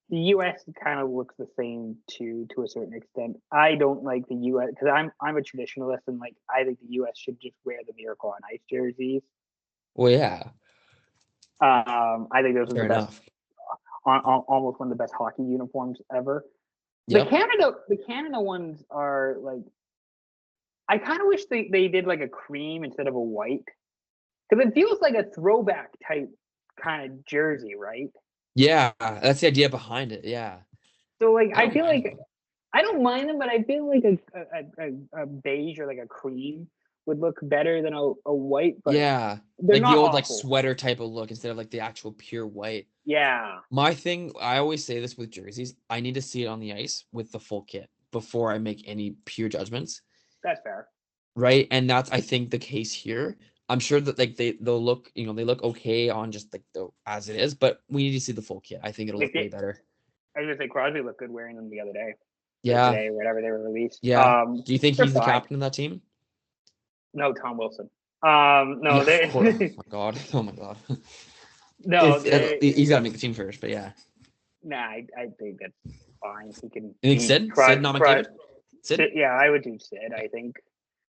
Speaker 1: the U.S. kind of looks the same to a certain extent. I don't like the U.S. because I'm a traditionalist and like I think the U.S. should just wear the Miracle on Ice jerseys.
Speaker 2: Well, yeah.
Speaker 1: I think those are
Speaker 2: Fair
Speaker 1: the best, almost one of the best hockey uniforms ever. Yep. The Canada ones are like, I kind of wish they did like a cream instead of a white, because it feels like a throwback type kind of jersey, right?
Speaker 2: Yeah, that's the idea behind it. Yeah.
Speaker 1: So like, I feel like I don't mind them, but I feel like a beige or like a cream would look better than a white. But
Speaker 2: yeah, like the old like sweater type of look instead of like the actual pure white.
Speaker 1: Yeah.
Speaker 2: My thing, I always say this with jerseys, I need to see it on the ice with the full kit before I make any pure judgments.
Speaker 1: That's fair.
Speaker 2: Right, and that's I think the case here. I'm sure that like they'll look, they look okay on just like as it is, but we need to see the full kit. I think it'll look way better.
Speaker 1: I was gonna say Crosby looked good wearing them the other day.
Speaker 2: Yeah.
Speaker 1: Today, or whatever they were released.
Speaker 2: Yeah. Do you think he's the captain of that team?
Speaker 1: No, Tom Wilson. No,
Speaker 2: yeah, of course. Oh my god. Oh my god.
Speaker 1: No,
Speaker 2: he's got to make the team first, but yeah.
Speaker 1: Nah, I think that's fine. He can.
Speaker 2: You think Sid? Sid, not McDavid?
Speaker 1: Sid? Yeah, I would do Sid. I think.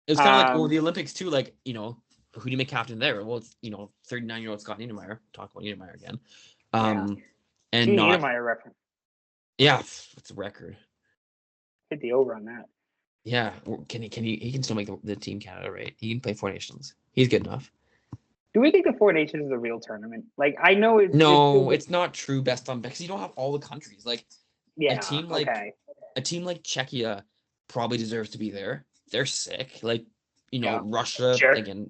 Speaker 2: It was kind of like the Olympics too. Like who do you make captain there? Well, it's 39-year-old Scott Niedermayer. Talk about Niedermayer again. And not
Speaker 1: Niedermayer reference.
Speaker 2: Yeah, it's a record.
Speaker 1: Hit the over on that.
Speaker 2: Yeah, he can still make the Team Canada, right? He can play Four Nations. He's good enough.
Speaker 1: Do we think the Four Nations is a real tournament? Like, I know
Speaker 2: it's not true best on because you don't have all the countries. Like,
Speaker 1: yeah,
Speaker 2: a team like Czechia probably deserves to be there. They're sick. Like, Russia again,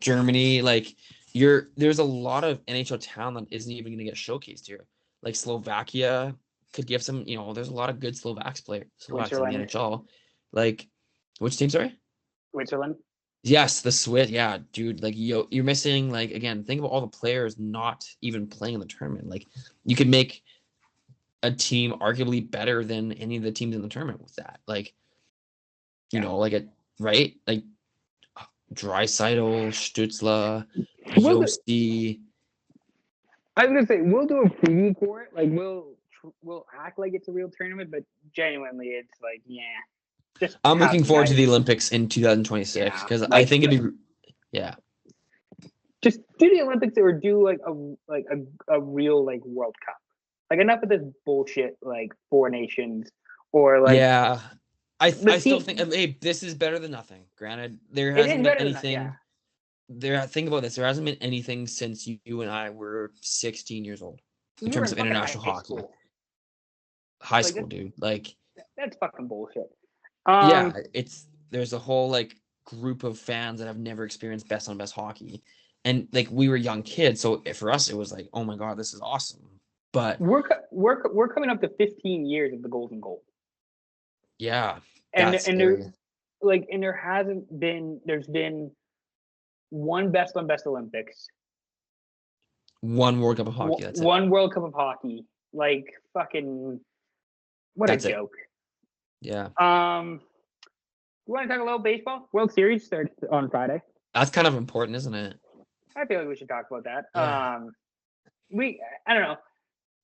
Speaker 2: Germany. Like, there's a lot of NHL talent that isn't even going to get showcased here. Like Slovakia could give some. There's a lot of good Slovaks in the NHL. Like, which team? Sorry,
Speaker 1: Switzerland.
Speaker 2: Yes, the Swiss. Yeah, dude. Like, you're missing. Like, again, think about all the players not even playing in the tournament. Like, you could make a team arguably better than any of the teams in the tournament with that. Like, right? Like, Draisaitl, Stützle, Josti.
Speaker 1: I was gonna say we'll do a preview for it. Like, we'll act like it's a real tournament, but genuinely, it's like, yeah.
Speaker 2: I'm looking forward to the Olympics in 2026 because I think it'd be,
Speaker 1: just do the Olympics or do like a real like World Cup. Like, enough of this bullshit like Four Nations or like.
Speaker 2: Yeah, I still think this is better than nothing. Granted, there hasn't been anything. Think about this. There hasn't been anything since you and I were 16 years old in terms of international hockey. High school, dude. Like,
Speaker 1: that's fucking bullshit.
Speaker 2: There's a whole like group of fans that have never experienced best on best hockey, and like we were young kids, so for us it was like, oh my god, this is awesome. But
Speaker 1: we're coming up to 15 years of the Golden Goal.
Speaker 2: Yeah,
Speaker 1: and there's been one best on best Olympics,
Speaker 2: one World Cup of hockey. That's
Speaker 1: one World Cup of hockey. Like, fucking. What
Speaker 2: That's
Speaker 1: a
Speaker 2: it.
Speaker 1: joke.
Speaker 2: Yeah.
Speaker 1: You want to talk a little baseball? World Series starts on Friday.
Speaker 2: That's kind of important, isn't it?
Speaker 1: I feel like we should talk about that.
Speaker 2: Yeah.
Speaker 1: I don't know.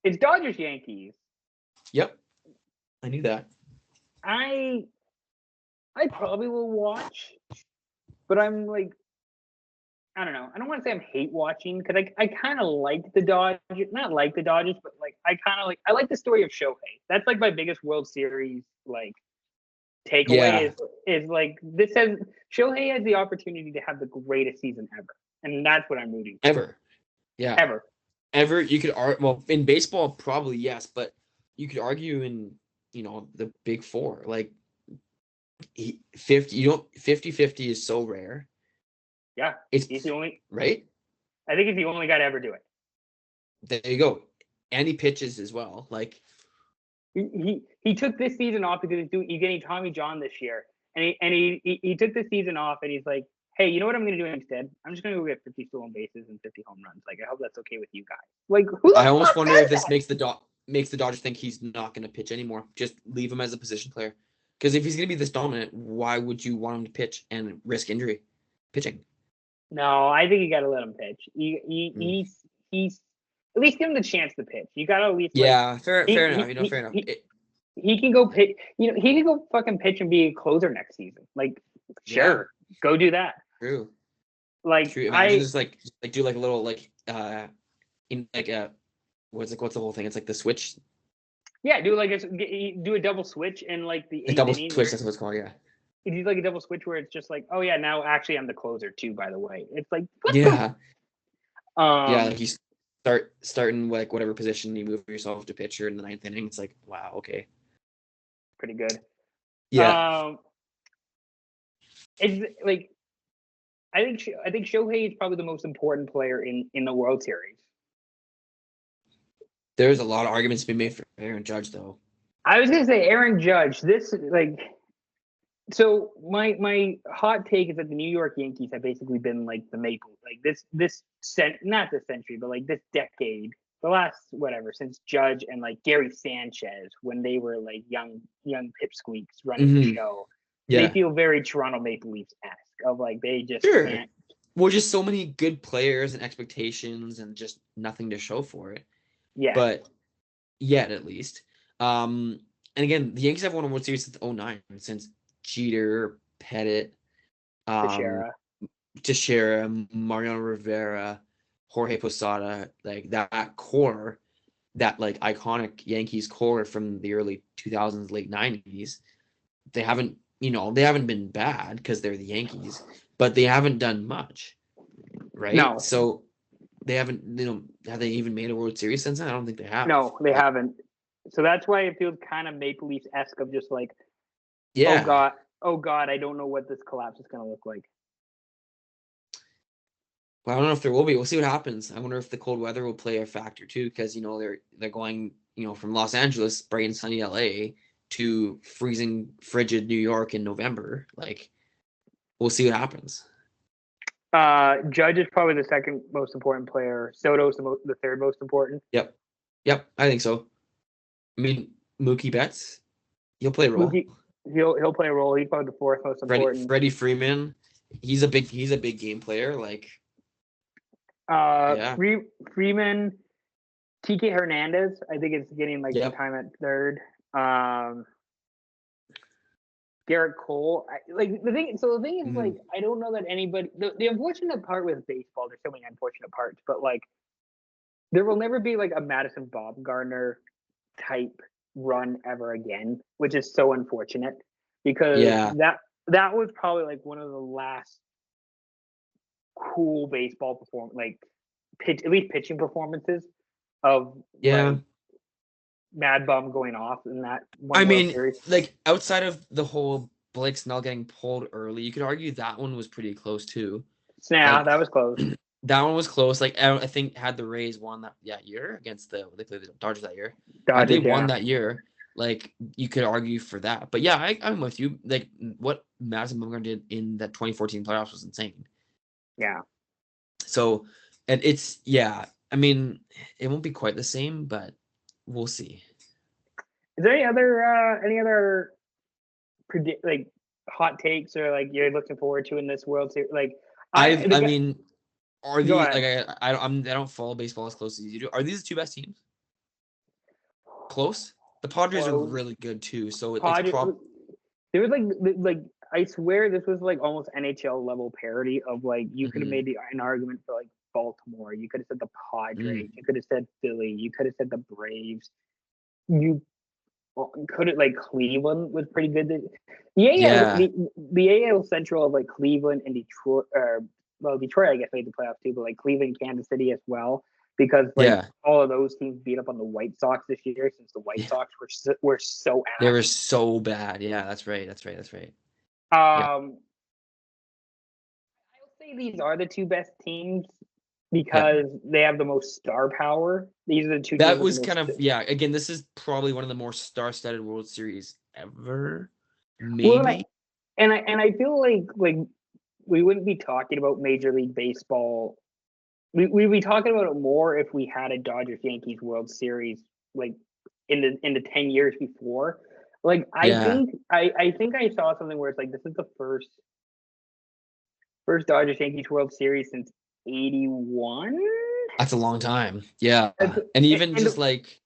Speaker 1: It's Dodgers Yankees.
Speaker 2: Yep. I knew that.
Speaker 1: I probably will watch, but I'm like, I don't know. I don't want to say I'm hate watching because I kind of like the Dodgers, not like the Dodgers, but like I like the story of Shohei. That's like my biggest World Series like takeaway is like this says Shohei has the opportunity to have the greatest season ever, and that's what I'm rooting for.
Speaker 2: Ever. Yeah. Ever. You could well, in baseball probably yes, but you could argue in the big four like 50-50 is so rare.
Speaker 1: Yeah,
Speaker 2: he's
Speaker 1: the only
Speaker 2: right.
Speaker 1: I think he's the only guy to ever do it.
Speaker 2: There you go, and he pitches as well. Like
Speaker 1: he took this season off because he's getting Tommy John this year, and he took the season off, and he's like, hey, you know what I'm going to do instead? I'm just going to go get 50 stolen bases and 50 home runs. Like, I hope that's okay with you guys. Like,
Speaker 2: I almost wonder if this makes the Dodgers think he's not going to pitch anymore. Just leave him as a position player. Because if he's going to be this dominant, why would you want him to pitch and risk injury pitching?
Speaker 1: No, I think you got to let him pitch. He's at least give him the chance to pitch. You got to at least
Speaker 2: fair enough. Fair enough.
Speaker 1: He can go pitch. He can go fucking pitch and be a closer next season. Like, sure, go do that.
Speaker 2: True.
Speaker 1: Like
Speaker 2: True. Imagine just do like a little in like what's the whole thing? It's like the switch.
Speaker 1: Yeah, do a double switch and like the
Speaker 2: double switch. That's what it's called. Yeah.
Speaker 1: He's like a double switch where it's just like, oh yeah, now actually I'm the closer too. By the way, it's like
Speaker 2: yeah. Like you starting like whatever position you move yourself to pitcher in the ninth inning. It's like wow, okay,
Speaker 1: pretty good.
Speaker 2: Yeah.
Speaker 1: It's like I think Shohei is probably the most important player in the World Series.
Speaker 2: There's a lot of arguments to be made for Aaron Judge, though.
Speaker 1: I was gonna say Aaron Judge. So my hot take is that the New York Yankees have basically been like the Maple, like not this century, but like this decade, the last whatever since Judge and like Gary Sanchez when they were like young pipsqueaks running the show. Yeah. They feel very Toronto Maple Leafs-esque of like they just can't.
Speaker 2: Well, just so many good players and expectations and just nothing to show for it.
Speaker 1: Yeah.
Speaker 2: But yet, at least. And again, the Yankees have won a World Series since 2009, since Jeter, Pettit, Teixeira, Mariano Rivera, Jorge Posada, like that core, that like iconic Yankees core from the early 2000s, late 90s. They haven't been bad because they're the Yankees, but they haven't done much, right?
Speaker 1: No.
Speaker 2: So they haven't, have they even made a World Series since then? I don't think they have.
Speaker 1: No, they haven't. So that's why it feels kind of Maple Leafs-esque of just like, oh God, I don't know what this collapse is going to look like.
Speaker 2: Well, I don't know if there will be. We'll see what happens. I wonder if the cold weather will play a factor too, because they're going from Los Angeles, bright and sunny LA, to freezing, frigid New York in November. Like, we'll see what happens.
Speaker 1: Judge is probably the second most important player. Soto's the third most important.
Speaker 2: Yep, I think so. I mean, Mookie Betts, he'll play a role.
Speaker 1: He'll play a role. He's probably the fourth most important.
Speaker 2: Freddie Freeman, he's a big game player. Like,
Speaker 1: Freeman, TK Hernandez, I think it's getting like some time at third. Garrett Cole, the thing is like I don't know that anybody. The unfortunate part with baseball, there's so many unfortunate parts, but like there will never be like a Madison Bumgarner type run ever again, which is so unfortunate because that was probably like one of the last cool baseball at least pitching performances of Mad Bum going off in that one.
Speaker 2: I mean, like outside of the whole Blake Snell getting pulled early, you could argue that one was pretty close too.
Speaker 1: Yeah, that was close.
Speaker 2: That one was close. Like I think had the Rays won that year against they played the Dodgers that year. Had they won that year, like you could argue for that. But yeah, I'm with you. Like what Madison Bumgarner did in that 2014 playoffs was insane.
Speaker 1: Yeah.
Speaker 2: So, and I mean, it won't be quite the same, but we'll see.
Speaker 1: Is there any other like hot takes or like you're looking forward to in this World Series? Like,
Speaker 2: I mean, are
Speaker 1: Go
Speaker 2: these
Speaker 1: ahead.
Speaker 2: like I don't follow baseball as close as you do. Are these the two best teams? Close. The Padres are
Speaker 1: Close.
Speaker 2: really good too. So it's
Speaker 1: Pod, there was like I swear this was like almost NHL level parody of like you could have
Speaker 2: Mhm.
Speaker 1: made an argument for like Baltimore. You could have said the Padres.
Speaker 2: Mm.
Speaker 1: You could have said Philly. You could have said the Braves. You could have like Cleveland was pretty good. The AL
Speaker 2: Yeah,
Speaker 1: the AL Central of like Cleveland and Detroit. Well, Detroit I guess made the playoffs too, but like Cleveland, Kansas City as well because like
Speaker 2: yeah,
Speaker 1: all of those teams beat up on the White Sox this year since the White
Speaker 2: yeah.
Speaker 1: Sox were so
Speaker 2: They
Speaker 1: ass.
Speaker 2: were so bad. Yeah, that's right. That's right. That's right. Yeah.
Speaker 1: Um, I'll say these are the two best teams
Speaker 2: Yeah.
Speaker 1: because they have the most star power. These are the two
Speaker 2: That
Speaker 1: teams with the
Speaker 2: was
Speaker 1: most.
Speaker 2: kind of yeah. Again, this is probably one of the more star-studded World Series ever.
Speaker 1: Well,
Speaker 2: Maybe.
Speaker 1: and I feel like we wouldn't be talking about Major League Baseball. We'd be talking about it more if we had a Dodgers Yankees World Series like in the 10 years before. Like
Speaker 2: Yeah.
Speaker 1: I think I saw something where it's like this is the first Dodgers Yankees World Series since '81.
Speaker 2: That's a long time. Yeah.
Speaker 1: That's
Speaker 2: And even
Speaker 1: and
Speaker 2: just like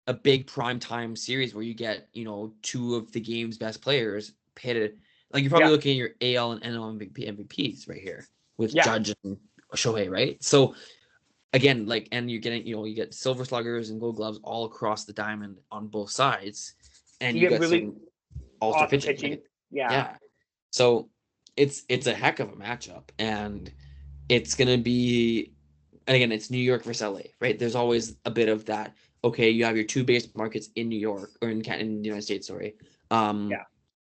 Speaker 2: a big prime time series where you get, two of the game's best players pitted. Like you're probably
Speaker 1: yeah,
Speaker 2: looking at your AL and NL MVPs right here with
Speaker 1: yeah.
Speaker 2: Judge and Shohei, right? So again, like, and you're getting, you get silver sluggers and gold gloves all across the diamond on both sides. And
Speaker 1: You
Speaker 2: you
Speaker 1: get
Speaker 2: got
Speaker 1: really
Speaker 2: some all-star
Speaker 1: awesome
Speaker 2: pitching.
Speaker 1: pitching. Yeah,
Speaker 2: Yeah. So it's a heck of a matchup. And it's gonna be, and again, it's New York versus LA, right? There's always a bit of that. Okay, you have your two biggest markets in New York or in the United States, sorry, um,
Speaker 1: yeah,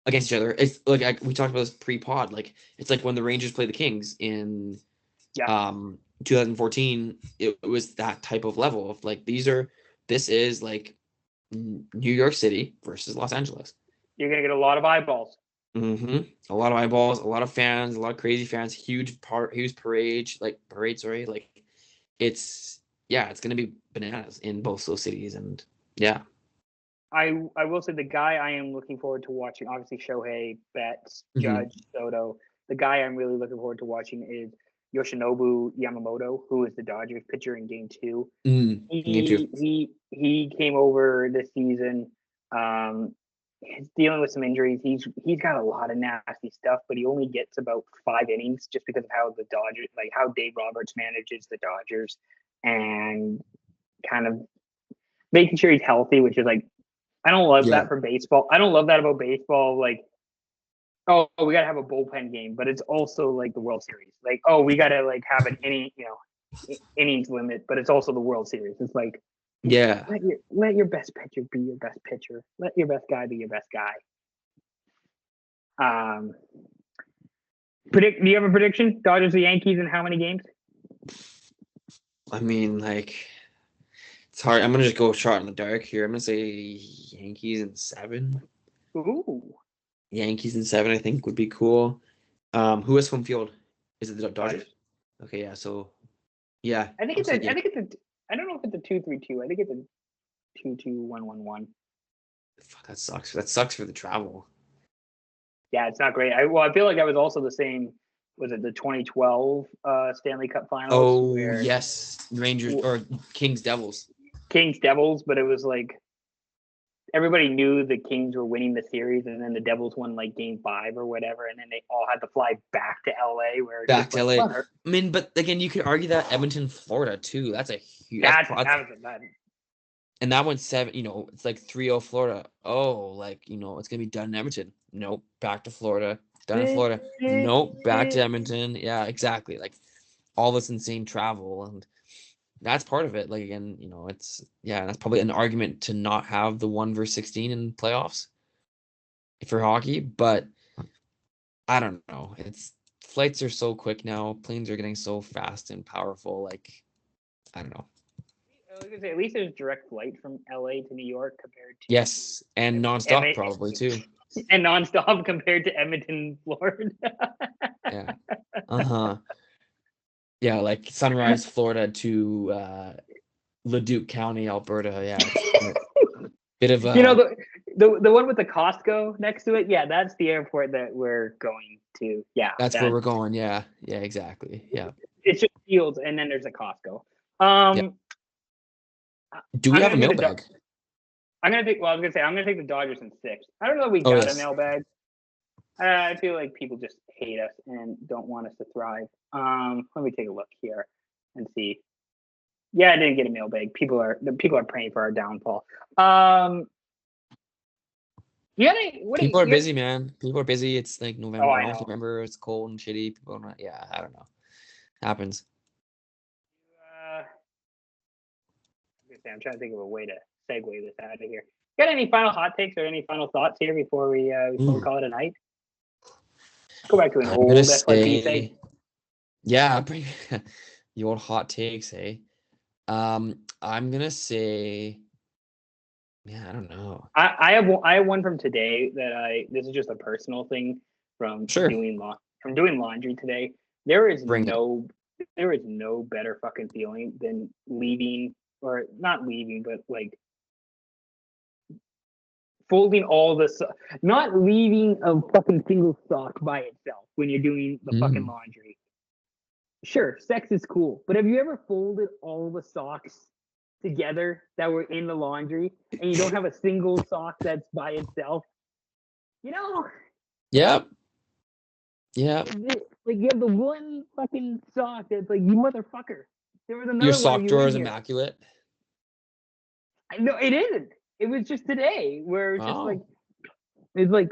Speaker 2: against each other. It's like we talked about this pre-pod. Like it's like when the Rangers play the Kings in
Speaker 1: yeah.
Speaker 2: 2014. It was that type of level of like this is like New York City versus Los Angeles.
Speaker 1: You're gonna get a lot of eyeballs.
Speaker 2: A lot of eyeballs, a lot of fans, a lot of crazy fans, huge parade, sorry, like it's yeah, it's gonna be bananas in both those cities, and yeah.
Speaker 1: I will say the guy I am looking forward to watching, obviously Shohei, Betts,
Speaker 2: hmm
Speaker 1: Judge, Soto. The guy I'm really looking forward to watching is Yoshinobu Yamamoto, who is the Dodgers pitcher in Game Two.
Speaker 2: Me too.
Speaker 1: He came over this season. He's dealing with some injuries. He's got a lot of nasty stuff, but he only gets about 5 innings just because of how the Dodgers, like how Dave Roberts manages the Dodgers, and kind of making sure he's healthy, which is like I don't love
Speaker 2: Yeah,
Speaker 1: that for baseball. I don't love that about baseball. Like, oh, we gotta have a bullpen game, but it's also like the World Series. Like, oh, we gotta like have an innings limit, but it's also the World Series. It's like
Speaker 2: yeah.
Speaker 1: let your best pitcher be your best pitcher. Let your best guy be your best guy. Um, predict. Do you have a prediction? Dodgers or Yankees in how many games?
Speaker 2: I mean, like it's hard. I'm gonna just go shot in the dark here. I'm gonna say Yankees in 7.
Speaker 1: Ooh,
Speaker 2: Yankees in 7, I think would be cool. Who has home field? Is it the Dodgers?
Speaker 1: Dodgers.
Speaker 2: Okay, yeah. So yeah,
Speaker 1: I think
Speaker 2: I'll
Speaker 1: it's
Speaker 2: say
Speaker 1: a. I
Speaker 2: yeah.
Speaker 1: think it's a. I don't know if it's a 2-3-2. I think it's a 2-2-1-1-1.
Speaker 2: Fuck, that sucks. That sucks for the travel.
Speaker 1: Yeah, it's not great. I feel like I was also the same. Was it the 2012 Stanley Cup Finals
Speaker 2: Oh
Speaker 1: where
Speaker 2: yes, Rangers or Kings Devils.
Speaker 1: Kings Devils, but it was like everybody knew the Kings were winning the series, and then the Devils won like Game 5 or whatever, and then they all had to fly back to LA, where it's
Speaker 2: Back
Speaker 1: just
Speaker 2: to
Speaker 1: like,
Speaker 2: LA.
Speaker 1: what?
Speaker 2: I mean, but again, you could argue that Edmonton, Florida, too. That's a huge.
Speaker 1: That
Speaker 2: And that one's 7. It's like 3-0 Florida. Oh, like it's gonna be done in Edmonton. Nope, back to Florida. Done in Florida. Nope, back to Edmonton. Yeah, exactly. Like all this insane travel, and that's part of it. Like again, that's probably an argument to not have the 1 versus 16 in playoffs for hockey, but I don't know. It's flights are so quick now. Planes are getting so fast and powerful. Like I don't know.
Speaker 1: I was gonna say, at least there's direct flight from LA to New York compared
Speaker 2: Yes, and nonstop probably too.
Speaker 1: and nonstop compared to Edmonton, Florida.
Speaker 2: Yeah. Uh-huh. Yeah, like Sunrise, Florida to Leduc County, Alberta. Yeah, it's bit of
Speaker 1: you know
Speaker 2: a
Speaker 1: the the one with the Costco next to it. Yeah, that's the airport that we're going to. Yeah,
Speaker 2: That's where we're going. Yeah. Yeah, exactly. Yeah.
Speaker 1: It's just fields, and then there's a Costco.
Speaker 2: Yeah.
Speaker 1: Um,
Speaker 2: Do we
Speaker 1: I'm
Speaker 2: have a
Speaker 1: gonna take the
Speaker 2: mailbag?
Speaker 1: I'm gonna take. Well, I was gonna say I'm gonna take the Dodgers in 6. I don't know if we
Speaker 2: Oh,
Speaker 1: got a
Speaker 2: yes.
Speaker 1: mailbag. I feel like people just hate us and don't want us to thrive. Let me take a look here and see. Yeah, I didn't get a mailbag. People are praying for our downfall. Yeah,
Speaker 2: People are busy, man. People are busy. It's like November,
Speaker 1: I
Speaker 2: almost
Speaker 1: know.
Speaker 2: November. It's cold and shitty. People are not. Yeah, I don't know. Happens.
Speaker 1: I'm trying to think of a way to segue this out of here. Got any final hot takes or any final thoughts here before we call it a night? Go back to an
Speaker 2: I'm
Speaker 1: old
Speaker 2: gonna
Speaker 1: FYP
Speaker 2: say,
Speaker 1: thing.
Speaker 2: yeah, bring the old hot takes, eh? I'm gonna say, yeah, I don't know.
Speaker 1: I have one from today that this is just a personal thing from
Speaker 2: Sure.
Speaker 1: doing laundry today. There is
Speaker 2: Bring it.
Speaker 1: no better fucking feeling than leaving, or not leaving, but like folding not leaving a fucking single sock by itself when you're doing the fucking laundry. Sure, sex is cool, but have you ever folded all the socks together that were in the laundry and you don't have a single sock that's by itself? You know?
Speaker 2: Yep. Yeah.
Speaker 1: Like you have the one fucking sock that's like, you motherfucker. There was another
Speaker 2: Your
Speaker 1: one
Speaker 2: sock
Speaker 1: of you
Speaker 2: drawer
Speaker 1: in
Speaker 2: is
Speaker 1: here.
Speaker 2: immaculate.
Speaker 1: No, it isn't. It was just today where it's just like, it's like,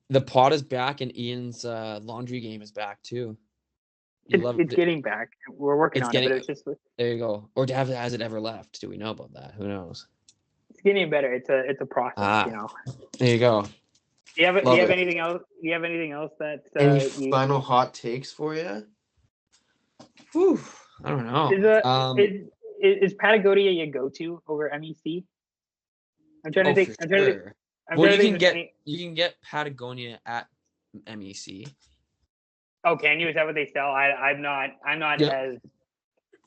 Speaker 2: the pot is back and Ian's laundry game is back too.
Speaker 1: it's getting back. We're working on it, but it's just,
Speaker 2: there you go. Or has it ever left? Do we know about that? Who knows?
Speaker 1: it's getting better. It's a process, you know.
Speaker 2: There you go.
Speaker 1: Do you have anything else? Do you have anything else that
Speaker 2: any final hot takes for you? Whew, I don't know.
Speaker 1: Is Patagonia your go-to over MEC? I'm trying to think.
Speaker 2: Well, you can get Patagonia at MEC.
Speaker 1: Oh, can you? Is that what they sell? I'm not as.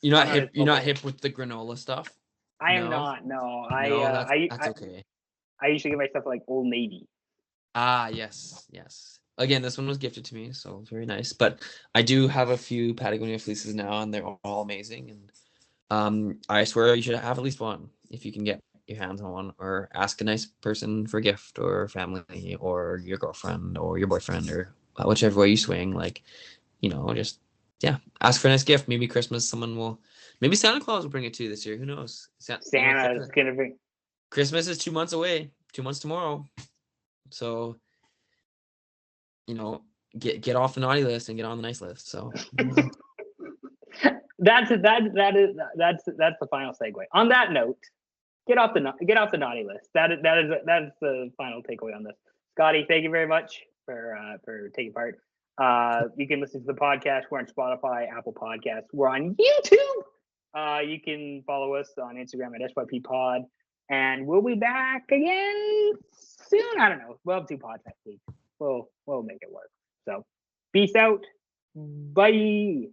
Speaker 2: You're not hip. You're not hip with the granola stuff.
Speaker 1: I am not. No,
Speaker 2: that's okay.
Speaker 1: I usually get my stuff like Old Navy.
Speaker 2: Yes. Again, this one was gifted to me, so very nice. But I do have a few Patagonia fleeces now, and they're all amazing. And I swear you should have at least one if you can get your hands on one, or ask a nice person for a gift, or family, or your girlfriend, or your boyfriend, or whichever way you swing. Like, just ask for a nice gift. Maybe Christmas, maybe Santa Claus will bring it to you this year. Who knows?
Speaker 1: Santa is gonna bring.
Speaker 2: Christmas is 2 months away. 2 months tomorrow. So, get off the naughty list and get on the nice list. So
Speaker 1: that's the final segue. On that note, get off the naughty list. That is the final takeaway on this. Scotty, thank you very much for taking part. You can listen to the podcast. We're on Spotify, Apple Podcasts. We're on YouTube. You can follow us on Instagram at SYP Pod, and we'll be back again soon. I don't know. We'll have 2 podcasts weeks. We'll make it work. So, peace out. Bye.